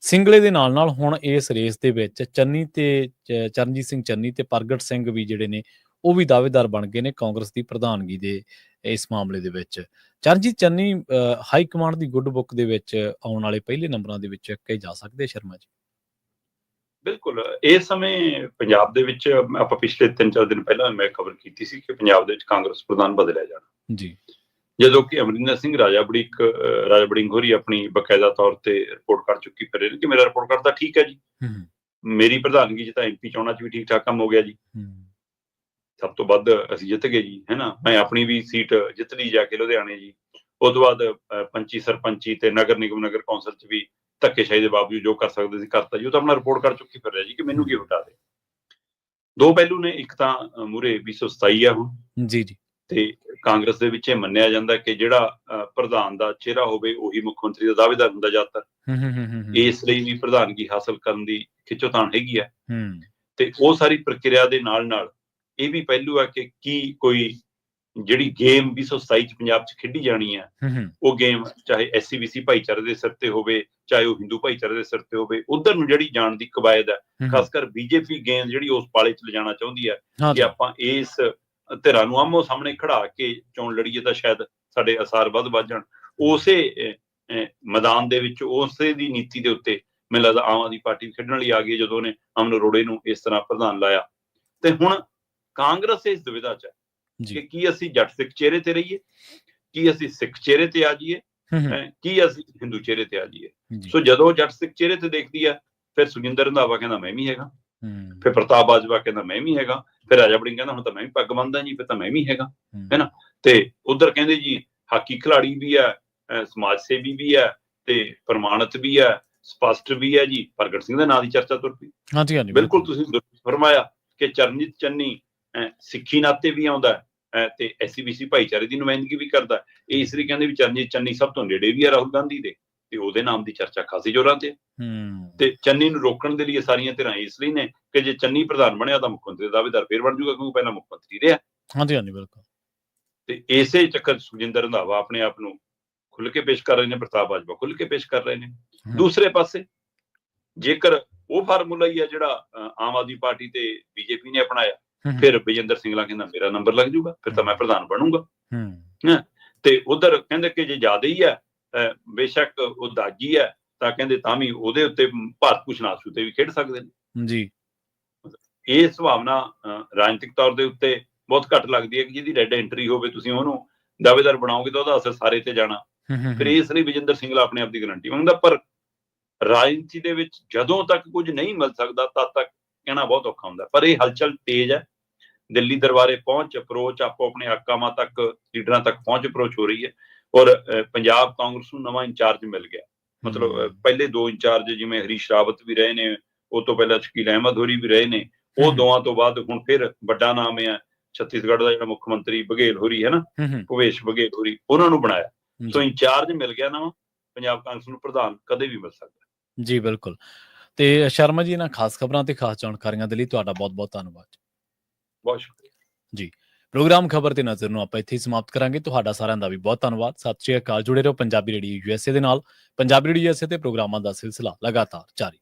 ਸਿੰਗਲੇ ਦੇ ਨਾਲ ਹੁਣ ਇਸ ਰੇਸ ਦੇ ਵਿੱਚ ਚੰਨੀ ਤੇ ਚਰਨਜੀਤ ਸਿੰਘ ਚੰਨੀ ਤੇ ਪ੍ਰਗਟ ਸਿੰਘ ਵੀ ਜਿਹੜੇ ਨੇ ਉਹ ਵੀ ਦਾਅਵੇਦਾਰ ਬਣ ਗਏ ਨੇ ਕਾਂਗਰਸ ਦੀ ਪ੍ਰਧਾਨਗੀ ਦੇ ਇਸ ਮਾਮਲੇ ਦੇ ਵਿੱਚ। ਚਰਨਜੀਤ ਚੰਨੀ ਹਾਈ ਕਮਾਂਡ ਦੀ ਗੁੱਡ ਬੁੱਕ ਦੇ ਵਿੱਚ ਆਉਣ ਵਾਲੇ ਪਹਿਲੇ ਨੰਬਰਾਂ ਦੇ ਵਿੱਚ ਕਹੇ ਜਾ ਸਕਦੇ ਸ਼ਰਮਾ ਜੀ? ਬਿਲਕੁਲ। ਇਸ ਸਮੇਂ ਪੰਜਾਬ ਦੇ ਵਿੱਚ ਆਪਾਂ ਪਿਛਲੇ 3-4 ਦਿਨ ਪਹਿਲਾਂ ਮੈਂ ਖਬਰ ਕੀਤੀ ਸੀ ਕਿ ਪੰਜਾਬ ਦੇ ਵਿੱਚ ਕਾਂਗਰਸ ਪ੍ਰਧਾਨ ਬਦਲਿਆ ਜਾਣਾ ਜੀ, ਜਦੋਂ ਕਿ ਅਮਰਿੰਦਰ ਸਿੰਘ ਰਾਜਾ ਵੜਿੰਗ ਹੋਰੀ ਆਪਣੀ ਬਕਾਇਦਾ ਤੌਰ ਤੇ ਰਿਪੋਰਟ ਕਰ ਚੁੱਕੀ ਫਿਰ ਕਿ ਮੇਰਾ ਰਿਪੋਰਟ ਕਾਰਡ ਤਾਂ ਠੀਕ ਹੈ ਜੀ, ਮੇਰੀ ਪ੍ਰਧਾਨਗੀ 'ਚ ਤਾਂ MP ਚੋਣਾਂ 'ਚ ਵੀ ਠੀਕ ਠਾਕ ਕੰਮ ਹੋ ਗਿਆ ਜੀ, ਸਭ ਤੋਂ ਵੱਧ ਅਸੀਂ ਜਿੱਤ ਗਏ ਜੀ, ਹੈ ਨਾ। ਮੈਂ ਆਪਣੀ ਵੀ ਸੀਟ ਜਿੱਤ ਲਈ ਜਾ ਕੇ ਲੁਧਿਆਣੇ ਜੀ। ਉਸ ਤੋਂ ਬਾਅਦ ਪੰਚੀ ਸਰਪੰਚੀ ਤੇ ਨਗਰ ਨਿਗਮ ਨਗਰ ਕੌਂਸਲ 'ਚ ਵੀ ਧੱਕੇਸ਼ਾਹੀ ਦੇ ਬਾਵਜੂਦ ਜੋ ਕਰ ਸਕਦੇ ਸੀ ਕਰਤਾ ਜੀ। ਉਹ ਤਾਂ ਆਪਣਾ ਰਿਪੋਰਟ ਕਰ ਚੁੱਕੀ ਫਿਰ ਰਿਹਾ ਜੀ ਕਿ ਮੈਨੂੰ ਕੀ ਹਟਾ ਦੇ। ਦੋ ਪਹਿਲੂ ਨੇ, ਇੱਕ ਤਾਂ ਮੂਹਰੇ 2027 ਆ ਹੁਣ ਜੀ ਤੇ ਕਾਂਗਰਸ ਦੇ ਵਿੱਚ ਇਹ ਮੰਨਿਆ ਜਾਂਦਾ ਕਿ ਜਿਹੜਾ ਪ੍ਰਧਾਨ ਦਾ ਚਿਹਰਾ ਹੋਵੇ ਉਹੀ ਮੁੱਖ ਮੰਤਰੀ ਦਾ ਦਾਅਵੇਦਾਰ ਹੁੰਦਾ ਜ਼ਿਆਦਾਤਰ। ਇਸ ਲਈ ਵੀ ਪ੍ਰਧਾਨਗੀ ਹਾਸਲ ਕਰਨ ਦੀ ਖਿੱਚੋਤਾਣ ਹੈਗੀ ਆ ਤੇ ਉਹ ਸਾਰੀ ਪ੍ਰਕਿਰਿਆ ਦੇ ਨਾਲ ਇਹ ਵੀ ਪਹਿਲੂ ਆ ਕਿ ਕੀ ਕੋਈ ਜਿਹੜੀ ਗੇਮ 2027 ਚ ਪੰਜਾਬ ਚ ਖੇਡੀ ਜਾਣੀ ਆ ਉਹ ਗੇਮ ਚਾਹੇ SC-BC ਭਾਈਚਾਰੇ ਦੇ ਸਿਰ ਤੇ ਹੋਵੇ, ਚਾਹੇ ਉਹ ਹਿੰਦੂ ਭਾਈਚਾਰੇ ਦੇ ਸਿਰ ਤੇ ਹੋਵੇ, ਉਧਰ ਨੂੰ ਜਿਹੜੀ ਜਾਣ ਦੀ ਕਵਾਇਦ ਹੈ। ਖਾਸ ਕਰ BJP ਗੇਮ ਜਿਹੜੀ ਉਸ ਪਾਲੇ ਚ ਲਿਜਾਣਾ ਚਾਹੁੰਦੀ ਹੈ ਕਿ ਆਪਾਂ ਇਸ ਧਿਰਾਂ ਨੂੰ ਆਮੋ ਸਾਹਮਣੇ ਖੜਾ ਕੇ ਚੋਣ ਲੜੀਏ ਤਾਂ ਸ਼ਾਇਦ ਸਾਡੇ ਅਸਾਰ ਵੱਧ ਜਾਣ। ਉਸੇ ਮੈਦਾਨ ਦੇ ਵਿੱਚ ਉਸੇ ਦੀ ਨੀਤੀ ਦੇ ਉੱਤੇ ਮੈਨੂੰ ਲੱਗਦਾ ਆਮ ਆਦਮੀ ਪਾਰਟੀ ਖੇਡਣ ਲਈ ਆ ਗਈ ਜਦੋਂ ਉਹਨੇ ਅਮਨ ਅਰੋੜੇ ਨੂੰ ਇਸ ਤਰ੍ਹਾਂ ਪ੍ਰਧਾਨ ਲਾਇਆ। ਤੇ ਹੁਣ ਕਾਂਗਰਸ ਇਸ ਦੁਵਿਧਾ ਚ ਹੈ ਕਿ ਕੀ ਅਸੀਂ ਜੱਟ ਸਿੱਖ ਚਿਹਰੇ ਤੇ ਰਹੀਏ, ਕੀ ਅਸੀਂ ਸਿੱਖ ਚਿਹਰੇ ਤੇ ਆ ਜਾਈਏ, ਕੀ ਅਸੀਂ ਹਿੰਦੂ ਚਿਹਰੇ ਤੇ ਆ ਜਾਈਏ। ਸੋ ਜਦੋਂ ਜੱਟ ਸਿੱਖ ਚਿਹਰੇ ਤੇ ਦੇਖਦੀ ਹੈ ਫਿਰ ਸੁਖਜਿੰਦਰ ਰੰਧਾਵਾ ਕਹਿੰਦਾ ਮੈਂ ਵੀ ਹੈਗਾ, ਫਿਰ ਪ੍ਰਤਾਪ ਬਾਜਵਾ ਕਹਿੰਦਾ ਮੈਂ ਵੀ ਹੈਗਾ, ਫਿਰ ਰਾਜਾ ਵੜਿੰਗ ਕਹਿੰਦਾ ਹੁਣ ਤਾਂ ਮੈਂ ਵੀ ਪੱਗ ਬੰਨਦਾ ਜੀ, ਫਿਰ ਤਾਂ ਮੈਂ ਵੀ ਹੈਗਾ, ਹੈ ਨਾ। ਤੇ ਉਧਰ ਕਹਿੰਦੇ ਜੀ ਹਾਕੀ ਖਿਲਾੜੀ ਵੀ ਹੈ, ਸਮਾਜ ਸੇਵੀ ਵੀ ਹੈ ਤੇ ਪ੍ਰਮਾਣਿਤ ਵੀ ਹੈ, ਸਪਸ਼ਟ ਵੀ ਹੈ ਜੀ। ਪ੍ਰਗਟ ਸਿੰਘ ਦੇ ਨਾਂ ਦੀ ਚਰਚਾ ਤੁਰ ਪਈ। ਹਾਂਜੀ ਹਾਂਜੀ ਬਿਲਕੁਲ ਤੁਸੀਂ ਫਰਮਾਇਆ ਕਿ ਚਰਨਜੀਤ ਚੰਨੀ ਸਿੱਖੀ ਨਾਤੇ ਵੀ ਆਉਂਦਾ ਤੇ SC-BC ਭਾਈਚਾਰੇ ਦੀ ਨੁਮਾਇੰਦਗੀ ਵੀ ਕਰਦਾ। ਇਹ ਇਸ ਲਈ ਕਹਿੰਦੇ ਵੀ ਚਰਨਜੀਤ ਚੰਨੀ ਸਭ ਤੋਂ ਨੇੜੇ ਵੀ ਆ ਰਾਹੁਲ ਗਾਂਧੀ ਦੇ ਤੇ ਉਹਦੇ ਨਾਮ ਦੀ ਚਰਚਾ ਖਾਸੀ ਜ਼ੋਰਾਂ ਤੇ ਤੇ ਚੰਨੀ ਨੂੰ ਰੋਕਣ ਦੇ ਲਈ ਸਾਰੀਆਂ ਧਿਰਾਂ ਇਸ ਲਈ ਨੇ ਕਿ ਜੇ ਚੰਨੀ ਪ੍ਰਧਾਨ ਬਣਿਆ ਤਾਂ ਮੁੱਖ ਮੰਤਰੀ ਦਾ ਦਾਅਵੇਦਾਰ ਫੇਰ ਬਣ ਜਾਊਗਾ ਕਿਉਂਕਿ ਪਹਿਲਾਂ ਮੁੱਖ ਮੰਤਰੀ ਰਿਹਾ। ਹਾਂਜੀ ਹਾਂਜੀ ਬਿਲਕੁਲ। ਤੇ ਇਸੇ ਚੱਕਰ ਸੁਖਜਿੰਦਰ ਰੰਧਾਵਾ ਆਪਣੇ ਆਪ ਨੂੰ ਖੁੱਲ ਕੇ ਪੇਸ਼ ਕਰ ਰਹੇ ਨੇ, ਪ੍ਰਤਾਪ ਬਾਜਵਾ ਖੁੱਲ ਕੇ ਪੇਸ਼ ਕਰ ਰਹੇ ਨੇ। ਦੂਸਰੇ ਪਾਸੇ ਜੇਕਰ ਉਹ ਫਾਰਮੂਲਾ ਹੀ ਹੈ ਜਿਹੜਾ ਆਮ ਆਦਮੀ ਪਾਰਟੀ ਤੇ BJP ਨੇ ਅਪਣਾਇਆ, ਫਿਰ ਵਿਜੇਂਦਰ ਸਿੰਗਲਾ ਕਹਿੰਦਾ ਮੇਰਾ ਨੰਬਰ ਲੱਗ ਜਾਊਗਾ, ਫਿਰ ਤਾਂ ਮੈਂ ਪ੍ਰਧਾਨ ਬਣੂੰਗਾ। ਤੇ ਉਧਰ ਕਹਿੰਦੇ ਕਿ ਜੇ ਜ਼ਿਆਦਾ ਹੀ ਹੈ, ਬੇਸ਼ੱਕ ਉਹ ਦਾਗੀ ਹੈ ਤਾਂ ਕਹਿੰਦੇ ਤਾਂ ਵੀ ਉਹਦੇ ਉੱਤੇ ਭਾਰਤ ਭੂਸ਼ਣ ਆਸ਼ੂ ਤੇ ਵੀ ਖੇਡ ਸਕਦੇ ਨੇ ਜੀ। ਇਹ ਸੁਭਾਵਨਾ ਰਾਜਨੀਤਿਕ ਤੌਰ ਦੇ ਉੱਤੇ ਬਹੁਤ ਘੱਟ ਲੱਗਦੀ ਹੈ ਕਿ ਜਿਹਦੀ ਰੈੱਡ ਐਂਟਰੀ ਹੋਵੇ ਤੁਸੀਂ ਉਹਨੂੰ ਦਾਅਵੇਦਾਰ ਬਣਾਓਗੇ ਤਾਂ ਉਹਦਾ ਅਸਰ ਸਾਰੇ ਤੇ ਜਾਣਾ। ਫਿਰ ਇਸ ਲਈ ਵਿਜੇਂਦਰ ਸਿੰਗਲਾ ਆਪਣੇ ਆਪ ਦੀ ਗਰੰਟੀ ਮੰਗਦਾ। ਪਰ ਰਾਜਨੀਤੀ ਦੇ ਵਿੱਚ ਜਦੋਂ ਤੱਕ ਕੁਝ ਨਹੀਂ ਮਿਲ ਸਕਦਾ ਤਦ ਤੱਕ ਕਹਿਣਾ ਬਹੁਤ ਔਖਾ ਹੁੰਦਾ। ਪਰ ਇਹ ਹਲਚਲ ਤੇਜ਼ ਹੈ, ਦਿੱਲੀ ਦਰਬਾਰੇ ਪਹੁੰਚ, ਅਪਰੋਚ ਆਪੋ ਆਪਣੇ ਆਕਾਵਾਂ ਤੱਕ, ਲੀਡਰਾਂ ਤੱਕ ਪਹੁੰਚ ਅਪਰੋਚ ਹੋ ਰਹੀ ਹੈ। ਔਰ ਪੰਜਾਬ ਕਾਂਗਰਸ ਨੂੰ ਨਵਾਂ ਇੰਚਾਰਜ ਮਿਲ ਗਿਆ। ਮਤਲਬ ਪਹਿਲੇ ਦੋ ਇੰਚਾਰਜ ਜਿਵੇਂ ਹਰੀਸ਼ ਰਾਵਤ ਵੀ ਰਹੇ ਨੇ, ਉਹ ਤੋਂ ਪਹਿਲਾਂ ਸ਼ਕੀਲ ਅਹਿਮਦ ਹੋਰੀ ਵੀ ਰਹੇ ਨੇ, ਉਹ ਦੋਵਾਂ ਤੋਂ ਬਾਅਦ ਹੁਣ ਫਿਰ ਵੱਡਾ ਨਾਮ ਹੈ ਛੱਤੀਸਗੜ੍ਹ ਦਾ ਜਿਹੜਾ ਮੁੱਖ ਮੰਤਰੀ ਬਘੇਲ ਹੋਰੀ ਹੈ ਨਾ, ਭੁਪੇਸ਼ ਬਘੇਲ ਹੋਰੀ, ਉਹਨਾਂ ਨੂੰ ਬਣਾਇਆ। ਸੋ ਇੰਚਾਰਜ ਮਿਲ ਗਿਆ ਨਵਾਂ। ਪੰਜਾਬ ਕਾਂਗਰਸ ਨੂੰ ਪ੍ਰਧਾਨ ਕਦੇ ਵੀ ਮਿਲ ਸਕਦਾ ਜੀ। ਬਿਲਕੁਲ। ਤੇ ਸ਼ਰਮਾ ਜੀ, ਇਹਨਾਂ ਖਾਸ ਖਬਰਾਂ ਤੇ ਖਾਸ ਜਾਣਕਾਰੀਆਂ ਦੇ ਲਈ ਤੁਹਾਡਾ ਬਹੁਤ ਬਹੁਤ ਧੰਨਵਾਦ। ਬਹੁਤ ਸ਼ੁਕਰੀਆ ਜੀ। ਪ੍ਰੋਗਰਾਮ ਖਬਰ ਤੇ ਨਜ਼ਰ ਨੂੰ ਆਪਾਂ ਇੱਥੇ ਹੀ ਸਮਾਪਤ ਕਰਾਂਗੇ। ਤੁਹਾਡਾ ਸਾਰਿਆਂ ਦਾ ਵੀ ਬਹੁਤ ਧੰਨਵਾਦ। ਸਤਿ ਸ਼੍ਰੀ ਅਕਾਲ। ਜੁੜੇ ਰਹੋ ਪੰਜਾਬੀ ਰੇਡੀਓ USA ਦੇ ਨਾਲ। ਪੰਜਾਬੀ ਰੇਡੀਓ USA ਤੇ ਪ੍ਰੋਗਰਾਮਾਂ ਦਾ ਸਿਲਸਿਲਾ ਲਗਾਤਾਰ ਜਾਰੀ।